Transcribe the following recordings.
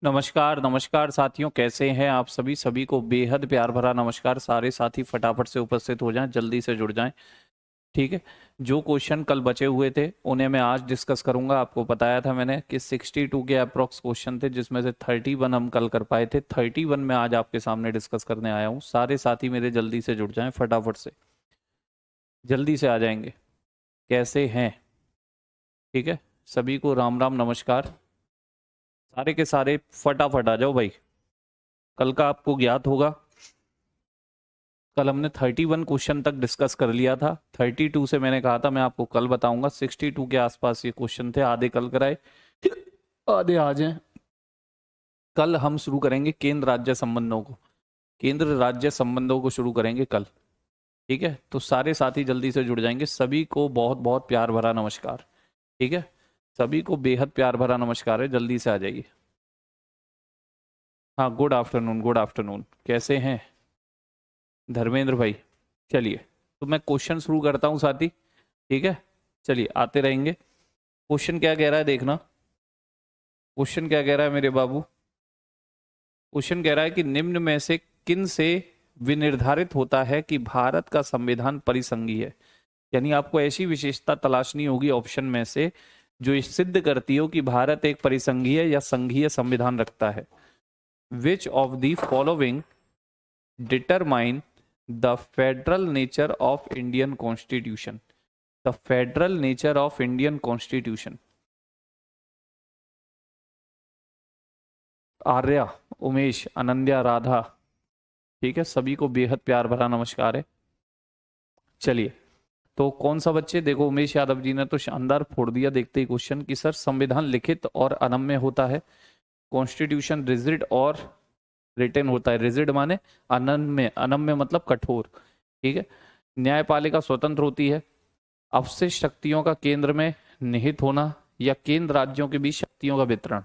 नमस्कार नमस्कार साथियों, कैसे हैं आप सभी। सभी को बेहद प्यार भरा नमस्कार। सारे साथी फटाफट से उपस्थित हो जाएं, जल्दी से जुड़ जाएं। ठीक है। जो क्वेश्चन कल बचे हुए थे उन्हें मैं आज डिस्कस करूंगा। आपको बताया था मैंने कि 62 के अप्रोक्स क्वेश्चन थे, जिसमें से 31 हम कल कर पाए थे। 31 मैं आज आपके सामने डिस्कस करने आया हूँ। सारे साथी मेरे जल्दी से जुड़ जाएं, फटाफट से जल्दी से आ जाएंगे। कैसे हैं? ठीक है, सभी को राम राम नमस्कार। सारे के सारे फटाफट आ जाओ भाई। कल का आपको ज्ञात होगा, कल हमने 31 क्वेश्चन तक डिस्कस कर लिया था। 32 से मैंने कहा था मैं आपको कल बताऊंगा। 62 के आसपास ये क्वेश्चन थे, आधे कल कराए, आधे आज हैं। कल हम शुरू करेंगे केंद्र राज्य संबंधों को। केंद्र राज्य संबंधों को शुरू करेंगे कल। ठीक है, तो सारे साथी जल्दी से जुड़ जाएंगे। सभी को बहुत बहुत प्यार भरा नमस्कार। ठीक है, सभी को बेहद प्यार भरा नमस्कार है, जल्दी से आ जाइए। हाँ, गुड आफ्टरनून, गुड आफ्टरनून। कैसे हैं धर्मेंद्र भाई? चलिए, तो मैं क्वेश्चन शुरू करता हूं साथी। ठीक है, चलिए आते रहेंगे। क्वेश्चन क्या कह रहा है देखना। क्वेश्चन क्या कह रहा है मेरे बाबू? क्वेश्चन कह रहा है कि निम्न में से किन से विनिर्धारित होता है कि भारत का संविधान परिसंघीय है। यानी आपको ऐसी विशेषता तलाशनी होगी ऑप्शन में से जो ये सिद्ध करती हो कि भारत एक परिसंघीय या संघीय संविधान रखता है। Which of the following determine the federal nature of Indian constitution. The federal nature of Indian constitution. Arya, Umesh, Ananya, Radha. ठीक है, सभी को बेहद प्यार भरा नमस्कार है। चलिए, तो कौन सा बच्चे, देखो उमेश यादव जी ने तो शानदार फोड़ दिया देखते ही क्वेश्चन कि सर संविधान लिखित और अनम्य होता है, कॉन्स्टिट्यूशन रिजिड और रिटेन होता है। रिजिड माने अनम्य, अनम्य मतलब कठोर। ठीक है, न्यायपालिका स्वतंत्र होती है, अवशिष्ट शक्तियों का केंद्र में निहित होना, या केंद्र राज्यों के बीच शक्तियों का वितरण।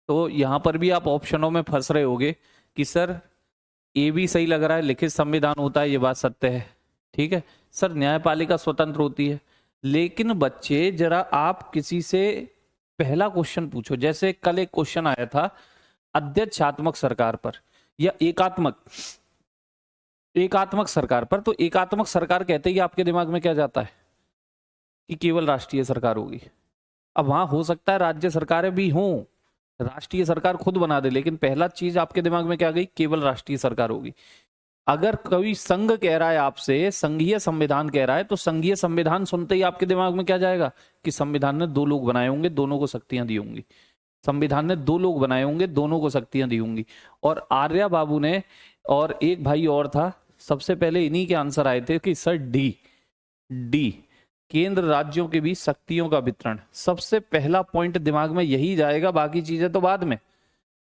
तो यहां पर भी आप ऑप्शनों में फंस रहे होगे कि सर ए भी सही लग रहा है, लिखित संविधान होता है, ये बात सत्य है। ठीक है सर, न्यायपालिका स्वतंत्र होती है। लेकिन बच्चे जरा आप किसी से पहला क्वेश्चन पूछो। जैसे कल एक क्वेश्चन आया था अध्यक्षात्मक सरकार पर या एकात्मक एकात्मक सरकार पर, तो एकात्मक सरकार कहते ही आपके दिमाग में क्या जाता है कि केवल राष्ट्रीय सरकार होगी। अब वहां हो सकता है राज्य सरकारें भी हों, राष्ट्रीय सरकार खुद बना दे, लेकिन पहला चीज आपके दिमाग में क्या गई? केवल राष्ट्रीय सरकार होगी। अगर कोई संघ कह रहा है आपसे, संघीय संविधान कह रहा है, तो संघीय संविधान सुनते ही आपके दिमाग में क्या जाएगा कि संविधान ने दो लोग बनाए होंगे, दोनों को शक्तियां दी होंगी। संविधान ने दो लोग बनाए होंगे, दोनों को शक्तियां दी होंगी। और आर्या बाबू ने और एक भाई और था, सबसे पहले इन्हीं के आंसर आए थे कि सर डी, डी केंद्र राज्यों के बीच शक्तियों का वितरण। सबसे पहला पॉइंट दिमाग में यही जाएगा, बाकी चीजें तो बाद में,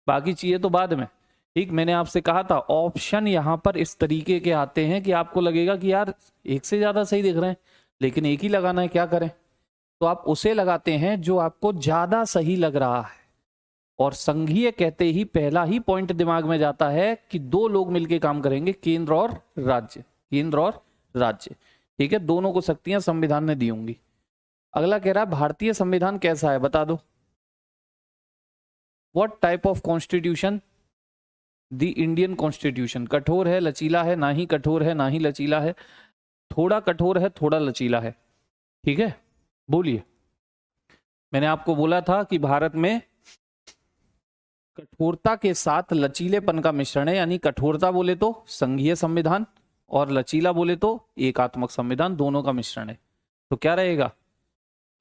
बाकी चीजें तो बाद में। ठीक, मैंने आपसे कहा था ऑप्शन यहां पर इस तरीके के आते हैं कि आपको लगेगा कि यार एक से ज्यादा सही दिख रहे हैं, लेकिन एक ही लगाना है, क्या करें? तो आप उसे लगाते हैं जो आपको ज्यादा सही लग रहा है। और संघीय कहते ही पहला ही पॉइंट दिमाग में जाता है कि दो लोग मिलकर काम करेंगे, केंद्र और राज्य, केंद्र और राज्य। ठीक है, दोनों को शक्तियां संविधान ने दी होंगी। अगला कह रहा है भारतीय संविधान कैसा है, बता दो। What type of constitution the Indian constitution. कठोर है, लचीला है, ना ही कठोर है ना ही लचीला है, थोड़ा कठोर है, थोड़ा लचीला है। ठीक है, बोलिए। मैंने आपको बोला था कि भारत में कठोरता के साथ लचीलेपन का मिश्रण है, यानी कठोरता बोले तो संघीय संविधान और लचीला बोले तो एकात्मक संविधान, दोनों का मिश्रण है। तो क्या रहेगा?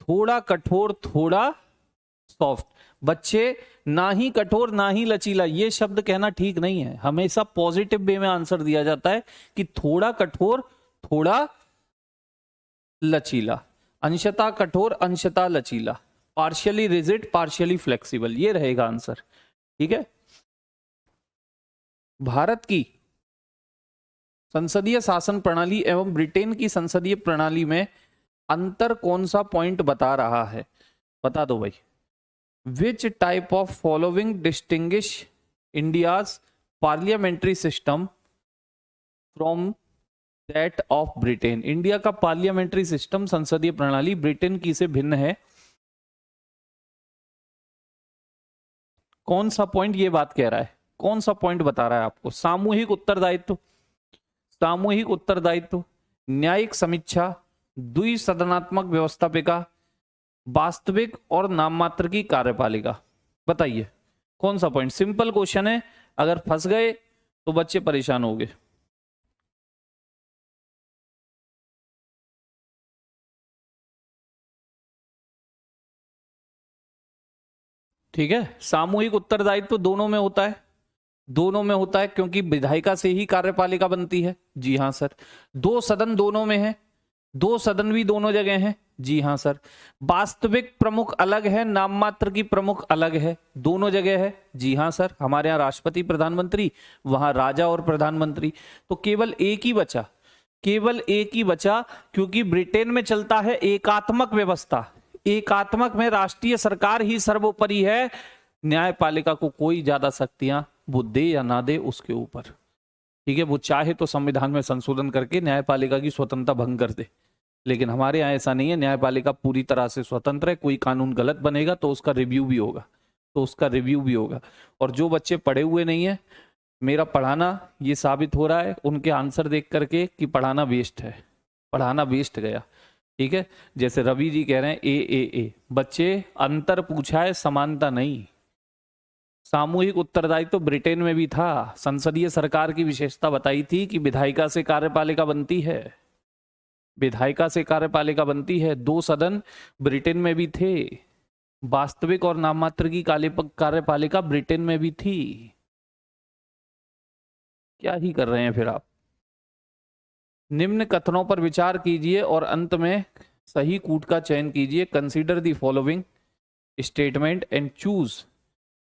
थोड़ा कठोर, थोड़ा सॉफ्ट। बच्चे, ना ही कठोर ना ही लचीला, ये शब्द कहना ठीक नहीं है। हमेशा पॉजिटिव वे में आंसर दिया जाता है कि थोड़ा कठोर, थोड़ा लचीला, अंशतः कठोर, अंशतः लचीला, पार्शियली रिजिड, पार्शियली फ्लेक्सिबल, ये रहेगा आंसर। ठीक है, भारत की संसदीय शासन प्रणाली एवं ब्रिटेन की संसदीय प्रणाली में अंतर कौन सा पॉइंट बता रहा है? बता दो भाई। Which type of following distinguish India's parliamentary system from that of Britain. India का पार्लियामेंट्री सिस्टम, संसदीय प्रणाली ब्रिटेन की से भिन्न है। कौन सा पॉइंट ये बात कह रहा है, कौन सा पॉइंट बता रहा है आपको? सामूहिक उत्तरदायित्व, सामूहिक उत्तरदायित्व, न्यायिक समीक्षा, द्विसदनात्मक व्यवस्थापिका, वास्तविक और नाममात्र की कार्यपालिका। बताइए कौन सा पॉइंट? सिंपल क्वेश्चन है, अगर फंस गए तो बच्चे परेशान हो गए। ठीक है, सामूहिक उत्तरदायित्व दोनों में होता है, दोनों में होता है, क्योंकि विधायिका से ही कार्यपालिका बनती है। जी हाँ सर। दो सदन दोनों में है, दो सदन भी दोनों जगह हैं। जी हाँ सर। वास्तविक प्रमुख अलग है, नाम मात्र की प्रमुख अलग है, दोनों जगह है। जी हाँ सर। हमारे यहाँ राष्ट्रपति प्रधानमंत्री, वहां राजा और प्रधानमंत्री। तो केवल एक ही बचा, केवल एक ही बचा, क्योंकि ब्रिटेन में चलता है एकात्मक व्यवस्था। एकात्मक में राष्ट्रीय सरकार ही सर्वोपरि है, न्यायपालिका को कोई ज्यादा शक्तियां वो दे या ना दे उसके ऊपर। ठीक है, वो चाहे तो संविधान में संशोधन करके न्यायपालिका की स्वतंत्रता भंग कर दे, लेकिन हमारे यहाँ ऐसा नहीं है। न्यायपालिका पूरी तरह से स्वतंत्र है, कोई कानून गलत बनेगा तो उसका रिव्यू भी होगा, तो उसका रिव्यू भी होगा। और जो बच्चे पढ़े हुए नहीं है, मेरा पढ़ाना ये साबित हो रहा है उनके आंसर देख करके कि पढ़ाना वेस्ट है, पढ़ाना वेस्ट गया। ठीक है, जैसे रवि जी कह रहे हैं ए बच्चे अंतर पूछा है, समानता नहीं। सामूहिक उत्तरदायित्व तो ब्रिटेन में भी था, संसदीय सरकार की विशेषता बताई थी कि विधायिका से कार्यपालिका बनती है, विधायिका से कार्यपालिका बनती है। दो सदन ब्रिटेन में भी थे, वास्तविक और नाममात्र की कार्यपालिका ब्रिटेन में भी थी। क्या ही कर रहे हैं फिर आप? निम्न कथनों पर विचार कीजिए और अंत में सही कूट का चयन कीजिए। Consider the following statement and choose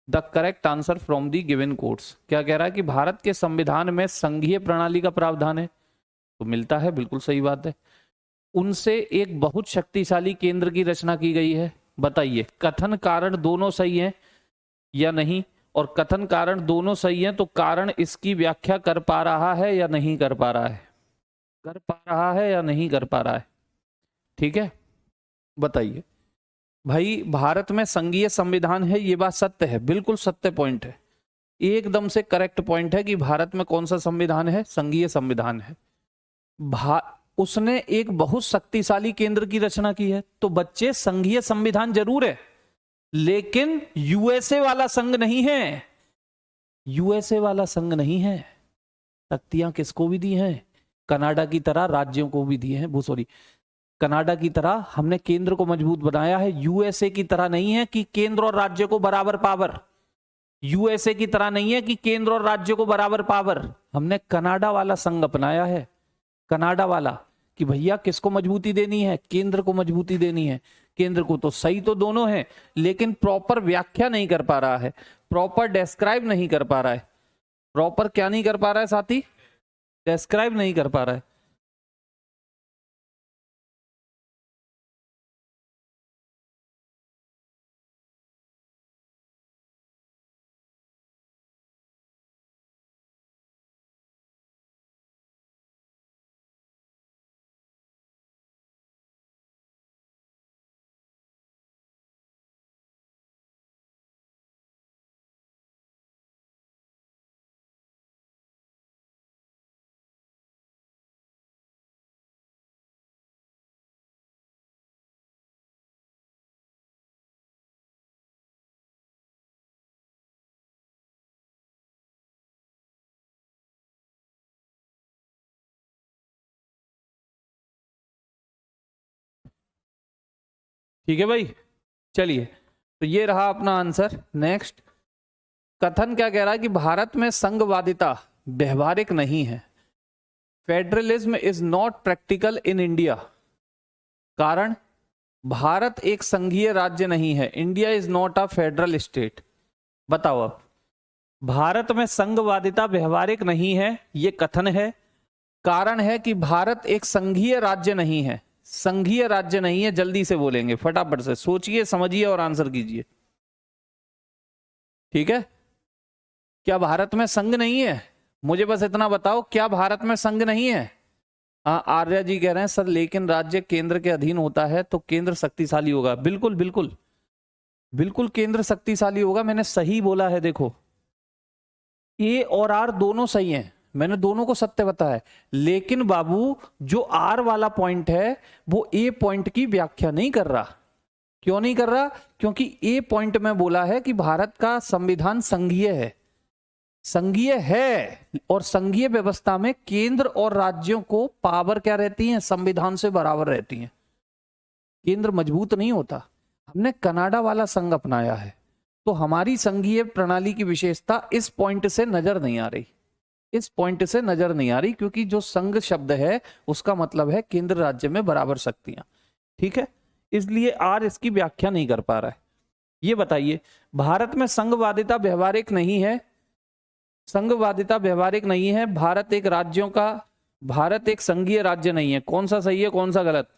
the correct answer from the given quotes. क्या कह रहा है कि भारत के संविधान में संघीय प्रणाली का प्रावधान है, तो मिलता है, बिल्कुल सही बात है। उनसे एक बहुत शक्तिशाली केंद्र की रचना की गई है। बताइए कथन कारण दोनों सही हैं या नहीं? और कथन कारण दोनों सही हैं तो कारण इसकी व्याख्या कर पा रहा है या नहीं कर पा रहा है? कर पा रहा है या नहीं कर पा रहा है? ठीक है, बताइए भाई। भारत में संघीय संविधान है, ये बात सत्य है, बिल्कुल सत्य पॉइंट है, एकदम से करेक्ट पॉइंट है कि भारत में कौन सा संविधान है? संघीय संविधान है। उसने एक बहुत शक्तिशाली केंद्र की रचना की है, तो बच्चे संघीय संविधान जरूर है, लेकिन यूएसए वाला संघ नहीं है, यूएसए वाला संघ नहीं है। शक्तियां किसको भी दी हैं? कनाडा की तरह राज्यों को भी दिए हैं, वो सॉरी, कनाडा की तरह हमने केंद्र को मजबूत बनाया है। यूएसए की तरह नहीं है कि केंद्र और राज्य को बराबर पावर, यूएसए की तरह नहीं है कि केंद्र और राज्य को बराबर पावर। हमने कनाडा वाला संघ अपनाया है, कनाडा वाला, कि भैया किसको मजबूती देनी है? केंद्र को मजबूती देनी है। केंद्र को तो सही तो दोनों है, लेकिन प्रॉपर व्याख्या नहीं कर पा रहा है, प्रॉपर डिस्क्राइब नहीं कर पा रहा है। प्रॉपर क्या नहीं कर पा रहा है साथी? डिस्क्राइब नहीं कर पा रहा है। ठीक है भाई, चलिए, तो ये रहा अपना आंसर। नेक्स्ट कथन क्या कह रहा है कि भारत में संघवादिता व्यवहारिक नहीं है। Federalism is not practical in India. कारण, भारत एक संघीय राज्य नहीं है, India is not a federal state. बताओ अब, भारत में संघवादिता व्यवहारिक नहीं है, ये कथन है। कारण है कि भारत एक संघीय राज्य नहीं है, संघीय राज्य नहीं है। जल्दी से बोलेंगे, फटाफट से सोचिए, समझिए और आंसर कीजिए। ठीक है, क्या भारत में संघ नहीं है? मुझे बस इतना बताओ, क्या भारत में संघ नहीं है? हाँ, आर्या जी कह रहे हैं सर लेकिन राज्य केंद्र के अधीन होता है तो केंद्र शक्तिशाली होगा। बिल्कुल बिल्कुल, बिल्कुल केंद्र शक्तिशाली होगा, मैंने सही बोला है। देखो ए और आर दोनों सही हैं, मैंने दोनों को सत्य बताया है, लेकिन बाबू जो आर वाला पॉइंट है वो ए पॉइंट की व्याख्या नहीं कर रहा। क्यों नहीं कर रहा? क्योंकि ए पॉइंट में बोला है कि भारत का संविधान संघीय है, संघीय है, और संघीय व्यवस्था में केंद्र और राज्यों को पावर क्या रहती है? संविधान से बराबर रहती है। केंद्र मजबूत नहीं होता। हमने कनाडा वाला संघ अपनाया है, तो हमारी संघीय प्रणाली की विशेषता इस पॉइंट से नजर नहीं आ रही, इस पॉइंट से नजर नहीं आ रही, क्योंकि जो संघ शब्द है उसका मतलब है केंद्र राज्य में बराबर शक्तियां। ठीक है, इसलिए आर इसकी व्याख्या नहीं कर पा रहा है। ये बताइए, भारत में संघवादिता व्यवहारिक नहीं है, संघवादिता व्यवहारिक नहीं है, भारत एक राज्यों का, भारत एक संघीय राज्य नहीं है। कौन सा सही है, कौन सा गलत?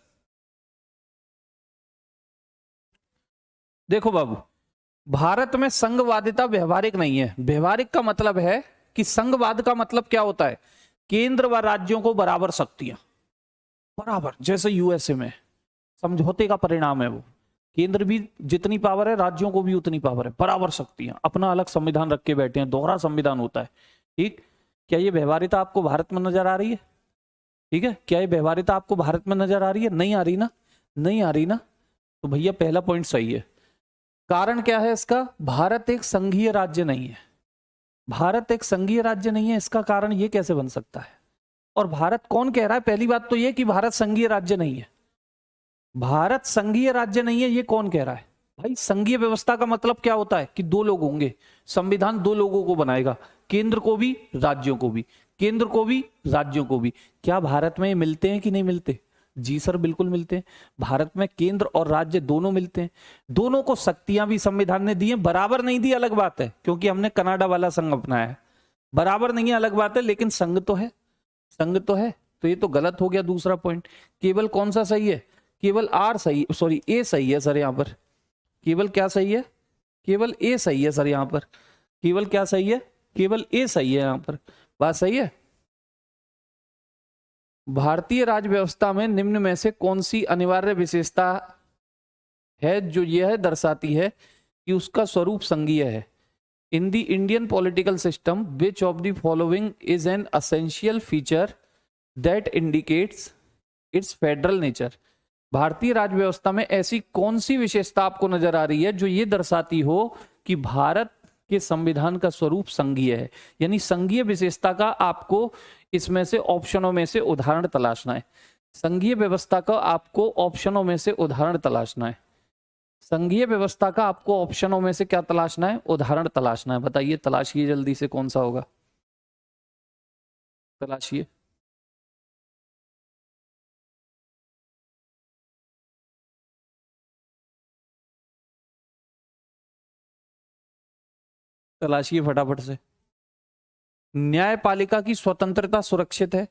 देखो बाबू, भारत में संघवादिता व्यवहारिक नहीं है। व्यवहारिक का मतलब है कि संघवाद का मतलब क्या होता है? केंद्र व राज्यों को बराबर शक्तियां, बराबर, जैसे यूएसए में समझौते का परिणाम है वो, केंद्र भी जितनी पावर है राज्यों को भी उतनी पावर है, बराबर शक्तियां, अपना अलग संविधान रख के बैठे हैं, दोहरा संविधान होता है। ठीक, क्या ये व्यवहारिता आपको भारत में नजर आ रही है? ठीक है, क्या ये व्यवहारिता आपको भारत में नजर आ रही है? नहीं आ रही ना, नहीं आ रही ना। तो भैया पहला पॉइंट सही है। कारण क्या है इसका? भारत एक संघीय राज्य नहीं है, भारत एक संघीय राज्य नहीं है, इसका कारण ये कैसे बन सकता है? और भारत कौन कह रहा है? पहली बात तो ये कि भारत संघीय राज्य नहीं है, भारत संघीय राज्य नहीं है, ये कौन कह रहा है? भाई संघीय व्यवस्था का मतलब क्या होता है? कि दो लोग होंगे, संविधान दो लोगों को बनाएगा, केंद्र को भी राज्यों को भी, केंद्र को भी राज्यों को भी। क्या भारत में ये मिलते हैं कि नहीं मिलते? जी सर, बिल्कुल मिलते हैं। भारत में केंद्र और राज्य दोनों मिलते हैं, दोनों को शक्तियां भी संविधान ने दी है, बराबर नहीं दी अलग बात है, क्योंकि हमने कनाडा वाला संघ अपनाया है। बराबर नहीं है अलग बात है, लेकिन संघ तो है, संघ तो है। तो ये तो गलत हो गया दूसरा पॉइंट। केवल कौन सा सही है? केवल आर सही, सॉरी ए सही है सर यहां पर। केवल क्या सही है? केवल ए सही है सर यहां पर। केवल क्या सही है? केवल ए सही है यहां पर। बात सही है। भारतीय राज्य व्यवस्था में निम्न में से कौन सी अनिवार्य विशेषता है जो यह दर्शाती है कि उसका स्वरूप संघीय है? In the Indian political system which of the following is an essential feature that indicates it's federal nature? भारतीय राज्य व्यवस्था में ऐसी कौन सी विशेषता आपको नजर आ रही है जो ये दर्शाती हो कि भारत के संविधान का स्वरूप संघीय है? यानी संघीय विशेषता का आपको इसमें से ऑप्शनों में से उदाहरण तलाशना है। संघीय व्यवस्था का आपको ऑप्शनों में से उदाहरण तलाशना है। संघीय व्यवस्था का आपको ऑप्शनों में से क्या तलाशना है? उदाहरण तलाशना है। बताइए, तलाशिए जल्दी से, कौन सा होगा? तलाशिए। तलाशिए फटाफट से। न्यायपालिका की स्वतंत्रता सुरक्षित है।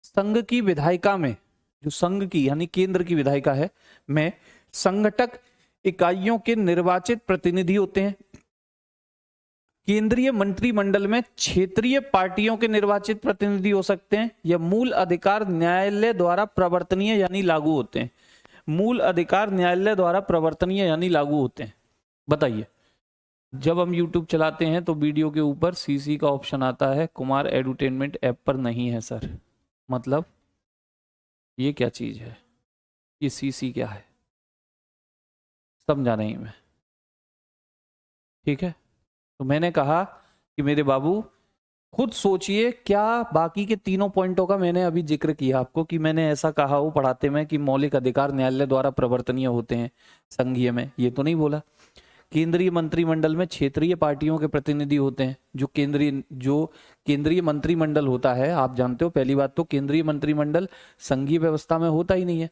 संघ की विधायिका में, जो संघ की यानी केंद्र की विधायिका है, में संगठक इकाइयों के निर्वाचित प्रतिनिधि होते हैं। केंद्रीय मंत्रिमंडल में क्षेत्रीय पार्टियों के निर्वाचित प्रतिनिधि हो सकते हैं, या मूल अधिकार न्यायालय द्वारा प्रवर्तनीय यानी लागू होते हैं। मूल अधिकार न्यायालय द्वारा प्रवर्तनीय यानी लागू होते हैं। बताइए, जब हम YouTube चलाते हैं तो वीडियो के ऊपर सीसी का ऑप्शन आता है, कुमार एडुटेनमेंट ऐप पर नहीं है सर। मतलब ये क्या चीज है? ये सीसी क्या है? समझा नहीं मैं। ठीक है, तो मैंने कहा कि मेरे बाबू खुद सोचिए, क्या बाकी के तीनों पॉइंटों का मैंने अभी जिक्र किया आपको कि मैंने ऐसा कहा हो पढ़ाते में कि मौलिक अधिकार न्यायालय द्वारा प्रवर्तनीय होते हैं संघीय में? ये तो नहीं बोला। केंद्रीय मंत्रिमंडल में क्षेत्रीय पार्टियों के प्रतिनिधि होते हैं। जो केंद्रीय मंत्रिमंडल होता है, आप जानते हो, पहली बात तो केंद्रीय मंत्रिमंडल संघीय व्यवस्था में होता ही नहीं है,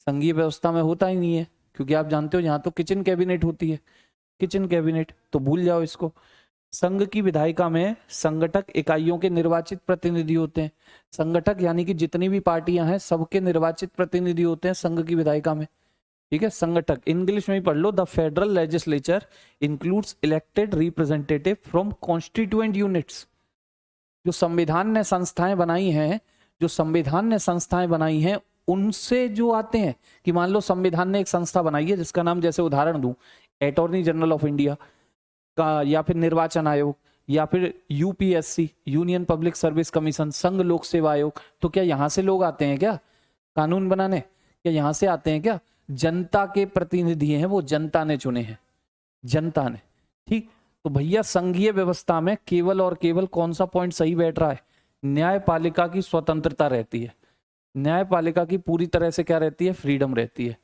संघीय व्यवस्था में होता ही नहीं है, क्योंकि आप जानते हो यहाँ तो किचन कैबिनेट होती है, किचन कैबिनेट, तो भूल जाओ इसको। संघ की विधायिका में संगठक इकाइयों के निर्वाचित प्रतिनिधि होते हैं। संगठक यानी कि जितनी भी पार्टियां हैं सबके निर्वाचित प्रतिनिधि होते हैं संघ की विधायिका में। ठीक है, संगठक इंग्लिश में ही पढ़ लो। The federal legislature includes elected representative from constituent units. जो संविधान ने संस्थाएं बनाई हैं, जो संविधान ने संस्थाएं बनाई हैं उनसे जो आते हैं, कि मान लो संविधान ने एक संस्था बनाई है जिसका नाम, जैसे उदाहरण दूं, अटॉर्नी जनरल ऑफ इंडिया का, या फिर निर्वाचन आयोग, या फिर UPSC, union public service commission, संघ लोक सेवा आयोग, तो क्या यहां से लोग आते हैं क्या कानून बनाने? क्या यहां से आते हैं क्या? जनता के प्रतिनिधि हैं वो, जनता ने चुने हैं, जनता ने। ठीक, तो भैया संघीय व्यवस्था में केवल और केवल कौन सा पॉइंट सही बैठ रहा है? न्यायपालिका की स्वतंत्रता रहती है, न्यायपालिका की पूरी तरह से क्या रहती है? फ्रीडम रहती है,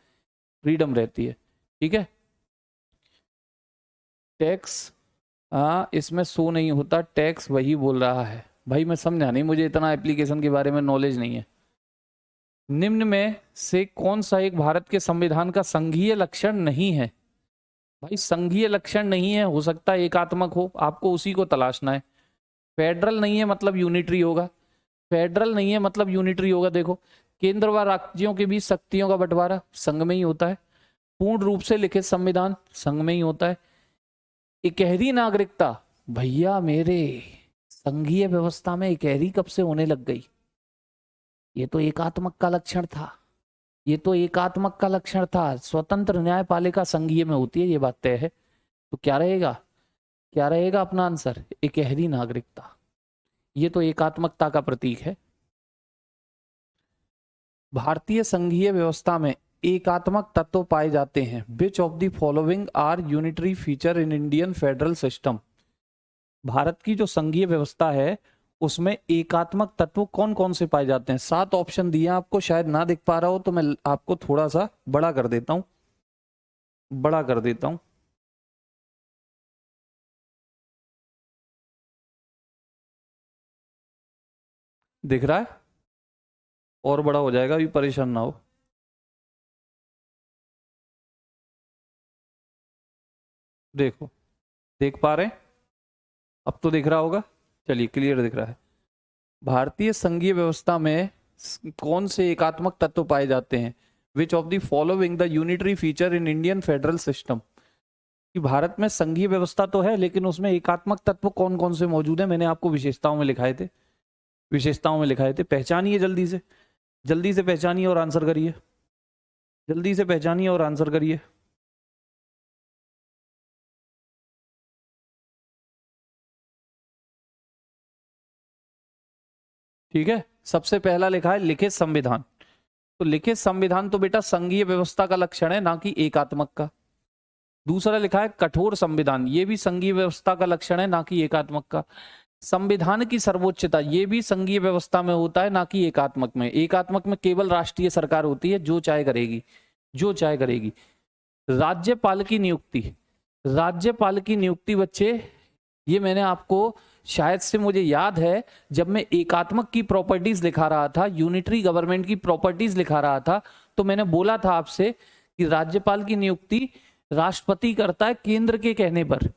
फ्रीडम रहती है। ठीक है, टैक्स, हाँ इसमें शो नहीं होता, टैक्स वही बोल रहा है भाई, मैं समझा नहीं, मुझे इतना एप्लीकेशन के बारे में नॉलेज नहीं है। निम्न में से कौन सा एक भारत के संविधान का संघीय लक्षण नहीं है? भाई संघीय लक्षण नहीं है, हो सकता है एकात्मक हो, आपको उसी को तलाशना है। फेडरल नहीं है मतलब यूनिटरी होगा, फेडरल नहीं है मतलब यूनिटरी होगा। देखो, केंद्र व राज्यों के बीच शक्तियों का बंटवारा संघ में ही होता है, पूर्ण रूप से लिखित संविधान संघ में ही होता है। इकहरी नागरिकता, भैया मेरे संघीय व्यवस्था में इकहरी कब से होने लग गई? ये तो एकात्मक का लक्षण था, ये तो एकात्मक का लक्षण था। स्वतंत्र न्यायपालिका संघीय में होती है, ये बात तय है। तो क्या रहेगा, क्या रहेगा अपना आंसर? इकहरी नागरिकता, ये तो एकात्मकता का प्रतीक है। भारतीय संघीय व्यवस्था में एकात्मक तत्व पाए जाते हैं। Which of the following are unitary feature in Indian federal system? भारत की जो संघीय व्यवस्था है उसमें एकात्मक तत्व कौन कौन से पाए जाते हैं? 7 ऑप्शन दिए आपको, शायद ना दिख पा रहा हो तो मैं आपको थोड़ा सा बड़ा कर देता हूं, बड़ा कर देता हूं। दिख रहा है? और बड़ा हो जाएगा, अभी परेशान ना हो। देखो, देख पा रहे हैं? अब तो दिख रहा होगा, चलिए क्लियर दिख रहा है। भारतीय संघीय व्यवस्था में कौन से एकात्मक तत्व पाए जाते हैं? Which of the following the unitary feature in Indian federal system? कि भारत में संघीय व्यवस्था तो है लेकिन उसमें एकात्मक तत्व कौन कौन से मौजूद है? मैंने आपको विशेषताओं में लिखाए थे, विशेषताओं में लिखाए थे, पहचानिए जल्दी से, जल्दी से पहचानिए और आंसर करिए, जल्दी से पहचानिए और आंसर करिए। ठीक है, सबसे पहला लिखा है लिखित संविधान। तो लिखित संविधान तो बेटा संघीय व्यवस्था का लक्षण है, ना कि एकात्मक का। दूसरा लिखा है कठोर संविधान, ये भी संघीय व्यवस्था का लक्षण है, ना कि एकात्मक का। संविधान की सर्वोच्चता, ये भी संघीय व्यवस्था में होता है, ना कि एकात्मक में। एकात्मक में केवल राष्ट्रीय सरकार होती है, जो चाहे करेगी, जो चाहे करेगी। राज्यपाल की नियुक्ति, राज्यपाल की नियुक्ति बच्चे, ये मैंने आपको शायद से मुझे याद है जब मैं एकात्मक की प्रॉपर्टीज लिखा रहा था, यूनिटरी गवर्नमेंट की प्रॉपर्टीज लिखा रहा था, तो मैंने बोला था आपसे कि राज्यपाल की नियुक्ति राष्ट्रपति करता है केंद्र के कहने पर,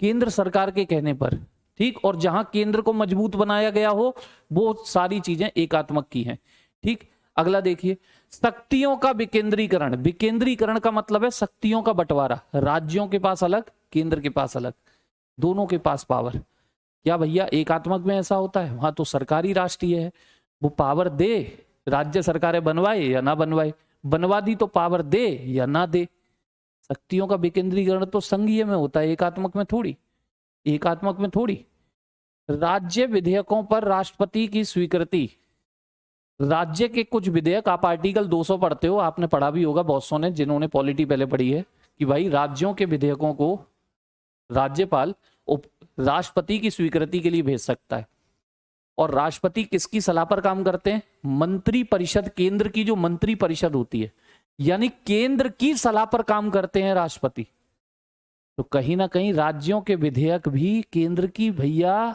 केंद्र सरकार के कहने पर। ठीक, और जहां केंद्र को मजबूत बनाया गया हो वो सारी चीजें एकात्मक की हैं। ठीक, अगला देखिए, शक्तियों का विकेंद्रीकरण। विकेंद्रीकरण का मतलब है शक्तियों का बंटवारा, राज्यों के पास अलग, केंद्र के पास अलग, दोनों के पास पावर। क्या भैया एकात्मक में ऐसा होता है? वहां तो सरकारी राष्ट्रीय है, वो पावर दे, राज्य सरकारें बनवाए या ना बनवाए, बनवा दी तो पावर दे या ना दे। शक्तियों का विकेंद्रीकरण तो संघीय में होता है, एकात्मक में थोड़ी, एकात्मक में थोड़ी। राज्य विधेयकों पर राष्ट्रपति की स्वीकृति। राज्य के कुछ विधेयक, आप आर्टिकल 200 पढ़ते हो, आपने पढ़ा भी होगा बहुत सौ ने, जिन्होंने पॉलिटी पहले पढ़ी है, कि भाई राज्यों के विधेयकों को राज्यपाल राष्ट्रपति की स्वीकृति के लिए भेज सकता है। और राष्ट्रपति किसकी सलाह पर काम करते हैं? मंत्री परिषद, केंद्र की जो मंत्री परिषद होती है, यानी केंद्र की सलाह पर काम करते हैं राष्ट्रपति। तो कहीं ना कहीं राज्यों के विधेयक भी केंद्र की भैया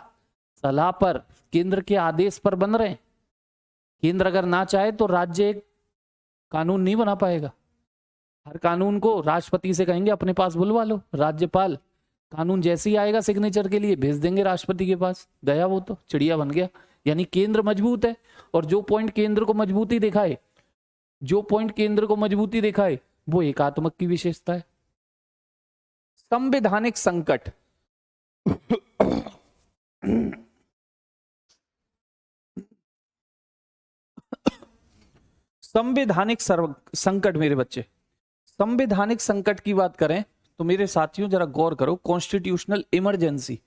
सलाह पर, केंद्र के आदेश पर बन रहे हैं। केंद्र अगर ना चाहे तो राज्य एक कानून नहीं बना पाएगा। हर कानून को राष्ट्रपति से कहेंगे अपने पास बुलवा लो, राज्यपाल कानून जैसे ही आएगा सिग्नेचर के लिए भेज देंगे राष्ट्रपति के पास, गया वो तो चिड़िया बन गया। यानी केंद्र मजबूत है, और जो पॉइंट केंद्र को मजबूती दिखाए, जो पॉइंट केंद्र को मजबूती दिखाए वो एकात्मक की विशेषता है। संवैधानिक संकट। संवैधानिक संकट मेरे बच्चे, संवैधानिक संकट की बात करें तो मेरे साथियों जरा गौर करो, कॉन्स्टिट्यूशनल इमरजेंसी,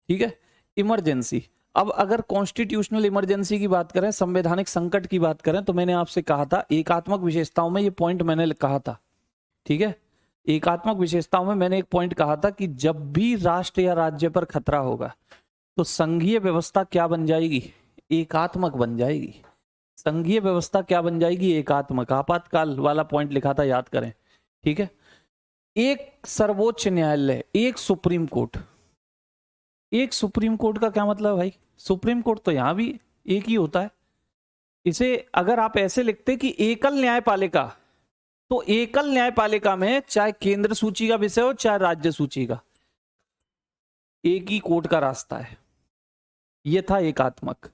ठीक है, इमरजेंसी। अब अगर कॉन्स्टिट्यूशनल इमरजेंसी की बात करें, संवैधानिक संकट की बात करें, तो मैंने आपसे कहा था एकात्मक विशेषताओं में, ये पॉइंट मैंने कहा था, ठीक है, एकात्मक विशेषताओं में मैंने एक पॉइंट कहा था कि जब भी राष्ट्र या राज्य पर खतरा होगा तो संघीय व्यवस्था क्या बन जाएगी, एकात्मक बन जाएगी। संघीय व्यवस्था क्या बन जाएगी, एकात्मक। आपातकाल वाला पॉइंट लिखा था, याद करें, ठीक है। एक सर्वोच्च न्यायालय, एक सुप्रीम कोर्ट। एक सुप्रीम कोर्ट का क्या मतलब भाई, सुप्रीम कोर्ट तो यहां भी एक ही होता है। इसे अगर आप ऐसे लिखते कि एकल न्यायपालिका, तो एकल न्यायपालिका में चाहे केंद्र सूची का विषय हो चाहे राज्य सूची का, एक ही कोर्ट का रास्ता है। यह था एकात्मक।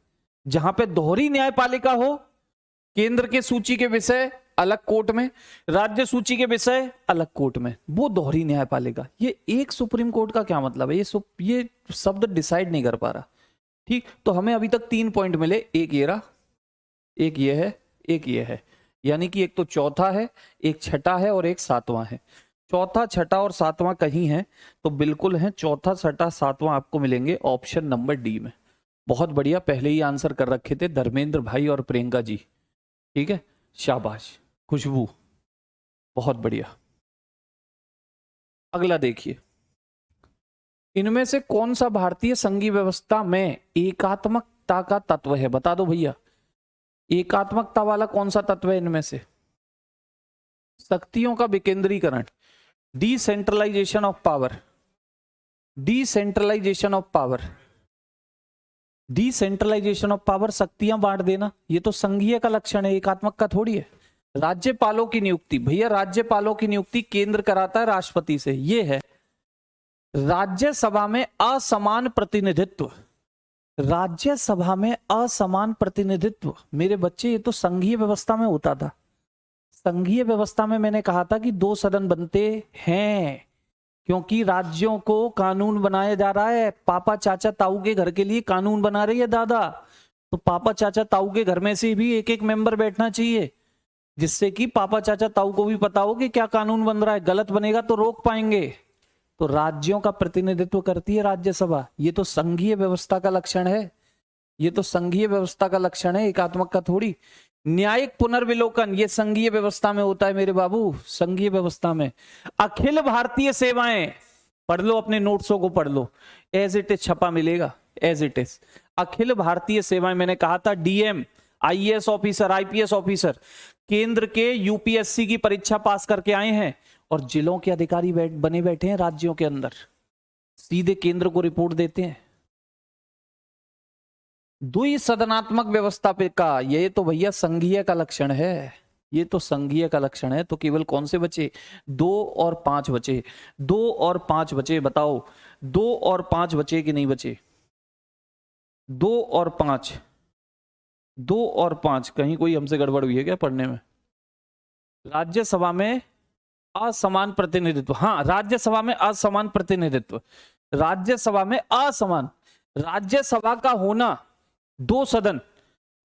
जहां पे दोहरी न्यायपालिका हो, केंद्र के सूची के विषय अलग कोर्ट में, राज्य सूची के विषय अलग कोर्ट में, वो दोहरी न्यायपालिका। ये एक सुप्रीम कोर्ट का क्या मतलब है, ये शब्द डिसाइड नहीं कर पा रहा, ठीक। तो हमें अभी तक 3 पॉइंट मिले, एक ये रहा, एक ये है, एक ये है, यानी कि एक तो चौथा है, एक छठा है और एक सातवां है। चौथा, छठा और सातवां कहीं है तो बिल्कुल है, चौथा, छठा, सातवां आपको मिलेंगे ऑप्शन नंबर डी में। बहुत बढ़िया, पहले ही आंसर कर रखे थे धर्मेंद्र भाई और प्रियंका जी, ठीक है, शाबाश। खुशबू, बहुत बढ़िया। अगला देखिए, इनमें से कौन सा भारतीय संघीय व्यवस्था में एकात्मकता का तत्व है, बता दो भैया। एकात्मकता वाला कौन सा तत्व है इनमें से? शक्तियों का विकेंद्रीकरण, decentralisation of power, decentralisation of power, decentralisation of power, शक्तियां बांट देना, ये तो संघीय का लक्षण है, एकात्मक का थोड़ी है। राज्यपालों की नियुक्ति, भैया राज्यपालों की नियुक्ति केंद्र कराता है राष्ट्रपति से, ये है। राज्यसभा में असमान प्रतिनिधित्व, राज्यसभा में असमान प्रतिनिधित्व, मेरे बच्चे ये तो संघीय व्यवस्था में होता था। संघीय व्यवस्था में मैंने कहा था कि 2 सदन बनते हैं, क्योंकि राज्यों को कानून बनाया जा रहा है। पापा चाचा ताऊ के घर के लिए कानून बना रही है दादा, तो पापा चाचा ताऊ के घर में से भी एक एक मेंबर बैठना चाहिए, जिससे कि पापा चाचा ताऊ को भी पता हो कि क्या कानून बन रहा है, गलत बनेगा तो रोक पाएंगे। तो राज्यों का प्रतिनिधित्व करती है राज्यसभा, ये तो संघीय व्यवस्था का लक्षण है, ये तो संघीय व्यवस्था का लक्षण है, एकात्मक का थोड़ी। न्यायिक पुनर्विलोकन, ये संघीय व्यवस्था में होता है मेरे बाबू, संघीय व्यवस्था में। अखिल भारतीय सेवाएं, पढ़ लो, अपने नोट्सों को पढ़ लो, एज इट इज छपा मिलेगा, as it is. Akhil Bharatiya सेवाएं, मैंने कहा था DM, IAS officer, IPS officer, केंद्र के यूपीएससी की परीक्षा पास करके आए हैं और जिलों के अधिकारी बने बैठे हैं राज्यों के अंदर, सीधे केंद्र को रिपोर्ट देते हैं। द्विसदनात्मक व्यवस्था पे का, ये तो भैया संघीय का लक्षण है, ये तो संघीय का लक्षण है। तो केवल कौन से बचे? 2 और 5 बचे, 2 और 5 बचे, बताओ 2 और 5 बचे कि नहीं बचे? 2 और 5, 2 और 5, कहीं कोई हमसे गड़बड़ हुई है क्या पढ़ने में? राज्यसभा में असमान प्रतिनिधित्व, हाँ राज्यसभा में असमान प्रतिनिधित्व, राज्यसभा में असमान, राज्यसभा का होना 2 सदन,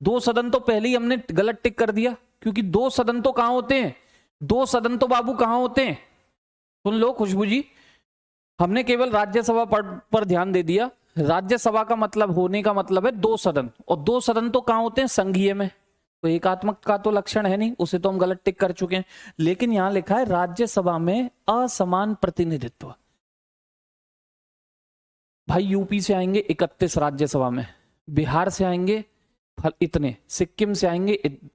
2 सदन तो पहले ही हमने गलत टिक कर दिया, क्योंकि 2 सदन तो कहां होते हैं? 2 सदन तो बाबू कहां होते हैं? सुन लो खुशबू जी, हमने केवल राज्यसभा पर ध्यान दे दिया। राज्यसभा का मतलब, होने का मतलब है 2 सदन, और 2 सदन तो कहां होते हैं? संघीय में। तो एकात्मक का तो लक्षण है नहीं, उसे तो हम गलत टिक कर चुके हैं। लेकिन यहां लिखा है राज्यसभा में असमान प्रतिनिधित्व। भाई यूपी से आएंगे 31 राज्यसभा में, बिहार से आएंगे इतने, सिक्किम से आएंगे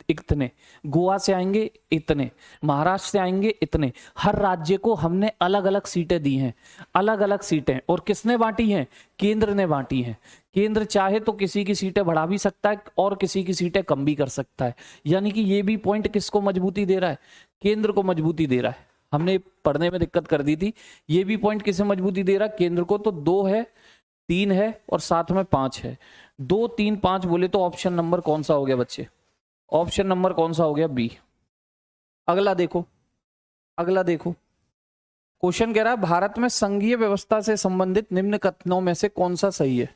इतने, गोवा से आएंगे इतने, महाराष्ट्र से आएंगे इतने। हर राज्य को हमने अलग अलग सीटें दी हैं, अलग अलग सीटें। और किसने बांटी हैं? केंद्र ने बांटी हैं। केंद्र चाहे तो किसी की सीटें बढ़ा भी सकता है और किसी की सीटें कम भी कर सकता है। यानी कि ये भी पॉइंट किसको मजबूती दे रहा है? केंद्र को मजबूती दे रहा है। हमने पढ़ने में दिक्कत कर दी थी, ये भी पॉइंट किसे मजबूती दे रहा है? केंद्र को। तो 2 है, 3 है और साथ में 5 है। 2, 3, 5 बोले तो ऑप्शन नंबर कौन सा हो गया बच्चे? ऑप्शन नंबर कौन सा हो गया? बी। अगला देखो, अगला देखो, क्वेश्चन कह रहा है भारत में संघीय व्यवस्था से संबंधित निम्न कथनों में से कौन सा सही है?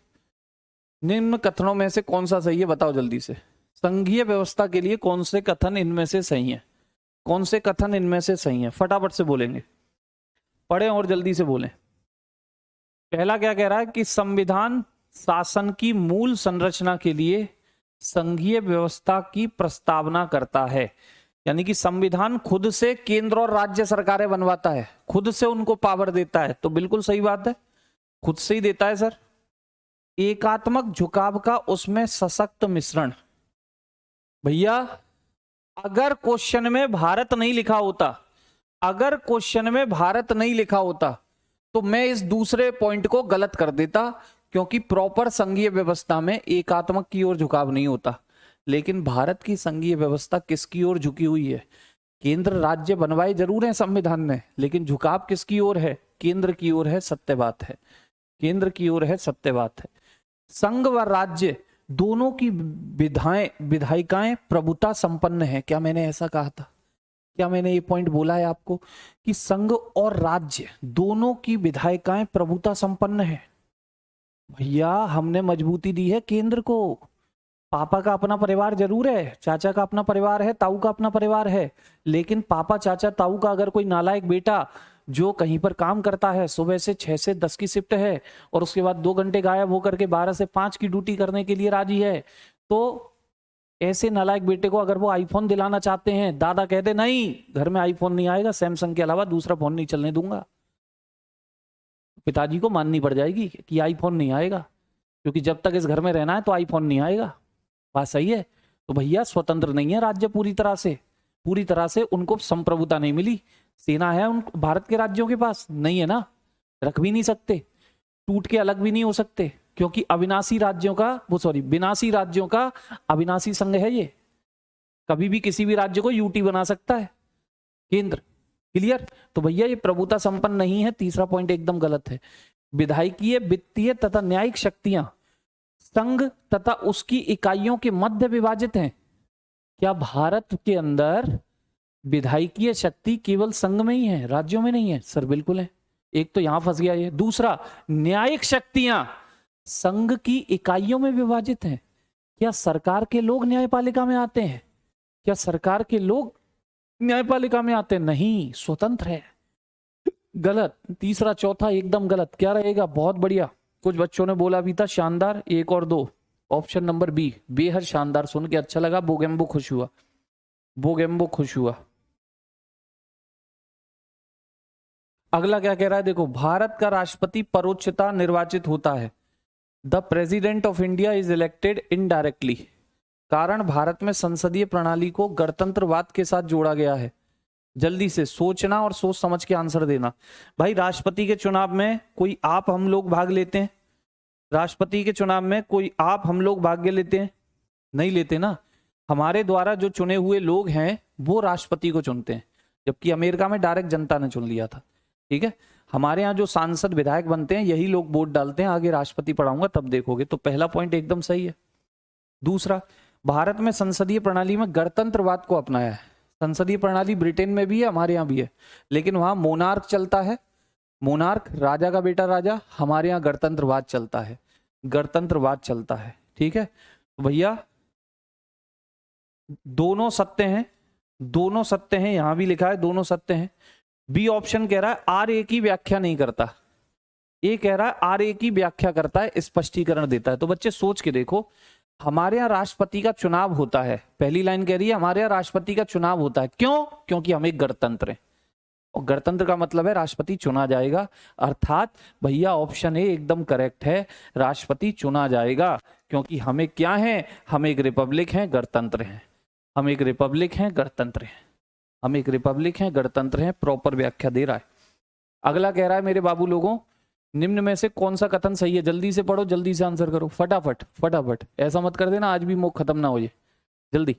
निम्न कथनों में से कौन सा सही है, बताओ जल्दी से। संघीय व्यवस्था के लिए कौन से कथन इनमें से सही है? कौन से कथन इनमें से सही है? फटाफट से बोलेंगे, पढ़ें और जल्दी से बोलें। पहला क्या कह रहा है कि संविधान शासन की मूल संरचना के लिए संघीय व्यवस्था की प्रस्तावना करता है। यानी कि संविधान खुद से केंद्र और राज्य सरकारें बनवाता है, खुद से उनको पावर देता है। तो बिल्कुल सही बात है, खुद से ही देता है सर। एकात्मक झुकाव का उसमें सशक्त मिश्रण। भैया अगर क्वेश्चन में भारत नहीं लिखा होता, अगर क्वेश्चन में भारत नहीं लिखा होता तो मैं इस दूसरे पॉइंट को गलत कर देता, क्योंकि प्रॉपर संघीय व्यवस्था में एकात्मक की ओर झुकाव नहीं होता। लेकिन भारत की संघीय व्यवस्था किसकी ओर झुकी हुई है? केंद्र राज्य बनवाए जरूर है संविधान ने, लेकिन झुकाव किसकी ओर है? केंद्र की ओर है। सत्य बात है, केंद्र की ओर है, सत्य बात है। संघ व राज्य दोनों की विधायिकाएं प्रभुता संपन्न है। क्या मैंने ऐसा कहा था? क्या मैंने ये पॉइंट बोला है आपको कि संघ और राज्य दोनों की विधायिकाएं प्रभुता संपन्न है? भैया हमने मजबूती दी है केंद्र को। पापा का अपना परिवार जरूर है, चाचा का अपना परिवार है, ताऊ का अपना परिवार है, लेकिन पापा चाचा ताऊ का अगर कोई नालायक बेटा जो कहीं पर काम करता है, सुबह से 6 से 10 की शिफ्ट है और उसके बाद 2 घंटे गायब होकर के 12 से 5 की ड्यूटी करने के लिए राजी है, तो ऐसे नालायक बेटे को अगर वो आईफोन दिलाना चाहते हैं, दादा कहते नहीं घर में आईफोन नहीं आएगा, सैमसंग के अलावा दूसरा फोन नहीं चलने दूंगा। पिताजी को माननी पड़ जाएगी कि आईफोन नहीं आएगा, क्योंकि जब तक इस घर में रहना है तो आईफोन नहीं आएगा। बात सही है? तो भैया स्वतंत्र नहीं है राज्य पूरी तरह से उनको संप्रभुता नहीं मिली। सेना है उन भारत के राज्यों के पास नहीं है ना, रख भी नहीं सकते, टूट के अलग भी नहीं हो सकते, क्योंकि विनाशी राज्यों का अविनाशी संघ है ये। कभी भी किसी भी राज्य को यूटी बना सकता है केंद्र। क्लियर? तो भैया ये प्रभुता संपन्न नहीं है। तीसरा पॉइंट एकदम गलत है। विधायकीय, वित्तीय तथा न्यायिक शक्तियां संघ तथा उसकी इकाइयों के मध्य विभाजित हैं। क्या भारत के अंदर विधायकीय शक्ति केवल संघ में ही है, राज्यों में नहीं है? सर बिल्कुल है। एक तो यहां फंस गया ये। दूसरा, न्यायिक शक्तियां संघ की इकाइयों में विभाजित हैं। क्या सरकार के लोग न्यायपालिका में आते हैं? क्या सरकार के लोग न्यायपालिका में आते हैं? नहीं, स्वतंत्र है। गलत। तीसरा चौथा एकदम गलत। क्या रहेगा? बहुत बढ़िया। कुछ बच्चों ने बोला भी था शानदार। 1 और 2, ऑप्शन नंबर बी बेहद शानदार। सुन के अच्छा लगा। बोगेम्बो खुश हुआ, बोगेम्बो खुश हुआ। अगला क्या कह रहा है देखो, भारत का राष्ट्रपति परोक्षता निर्वाचित होता है। The president of India is elected indirectly. कारण भारत में संसदीय प्रणाली को गणतंत्रवाद के साथ जोड़ा गया है। जल्दी से सोचना और सोच समझ के आंसर देना। भाई राष्ट्रपति के चुनाव में कोई आप हम लोग भाग लेते हैं? राष्ट्रपति के चुनाव में कोई आप हम लोग भाग लेते हैं? नहीं लेते ना। हमारे द्वारा जो चुने हुए लोग हैं वो राष्ट्रपति को चुनते हैं, जबकि अमेरिका में डायरेक्ट जनता ने चुन लिया था। ठीक है, हमारे यहाँ जो सांसद विधायक बनते हैं यही लोग वोट डालते हैं। आगे राष्ट्रपति पढ़ाऊंगा तब देखोगे। तो पहला पॉइंट एकदम सही है। दूसरा, भारत में संसदीय प्रणाली में गणतंत्रवाद को अपनाया है। संसदीय प्रणाली ब्रिटेन में भी है, हमारे यहाँ भी है, लेकिन वहां मोनार्क चलता है। मोनार्क, राजा का बेटा राजा। हमारे यहाँ गणतंत्रवाद चलता है, गणतंत्रवाद चलता है। ठीक है, तो भैया दोनों सत्य हैं, दोनों सत्य हैं। यहां भी लिखा है दोनों सत्य हैं। बी ऑप्शन कह रहा है आरए की व्याख्या नहीं करता। ए कह रहा है आरए की व्याख्या करता है, स्पष्टीकरण देता है। तो बच्चे सोच के देखो, हमारे यहाँ राष्ट्रपति का चुनाव होता है। पहली लाइन कह रही है हमारे यहाँ राष्ट्रपति का चुनाव होता है। क्यों? क्योंकि हम एक गणतंत्र हैं, और गणतंत्र का मतलब है राष्ट्रपति चुना जाएगा। अर्थात भैया ऑप्शन ए एकदम करेक्ट है, राष्ट्रपति चुना जाएगा। क्योंकि हमें क्या है, हम एक रिपब्लिक हैं, गणतंत्र हैं। हम एक रिपब्लिक हैं, गणतंत्र हैं। हम एक रिपब्लिक हैं, गणतंत्र हैं। प्रॉपर व्याख्या दे रहा है। अगला कह रहा है मेरे बाबू लोगों, निम्न में से कौन सा कथन सही है? जल्दी से पढ़ो, जल्दी से आंसर करो, फटाफट फटाफट। ऐसा मत कर देना आज भी मुख खत्म ना हो जाए। जल्दी।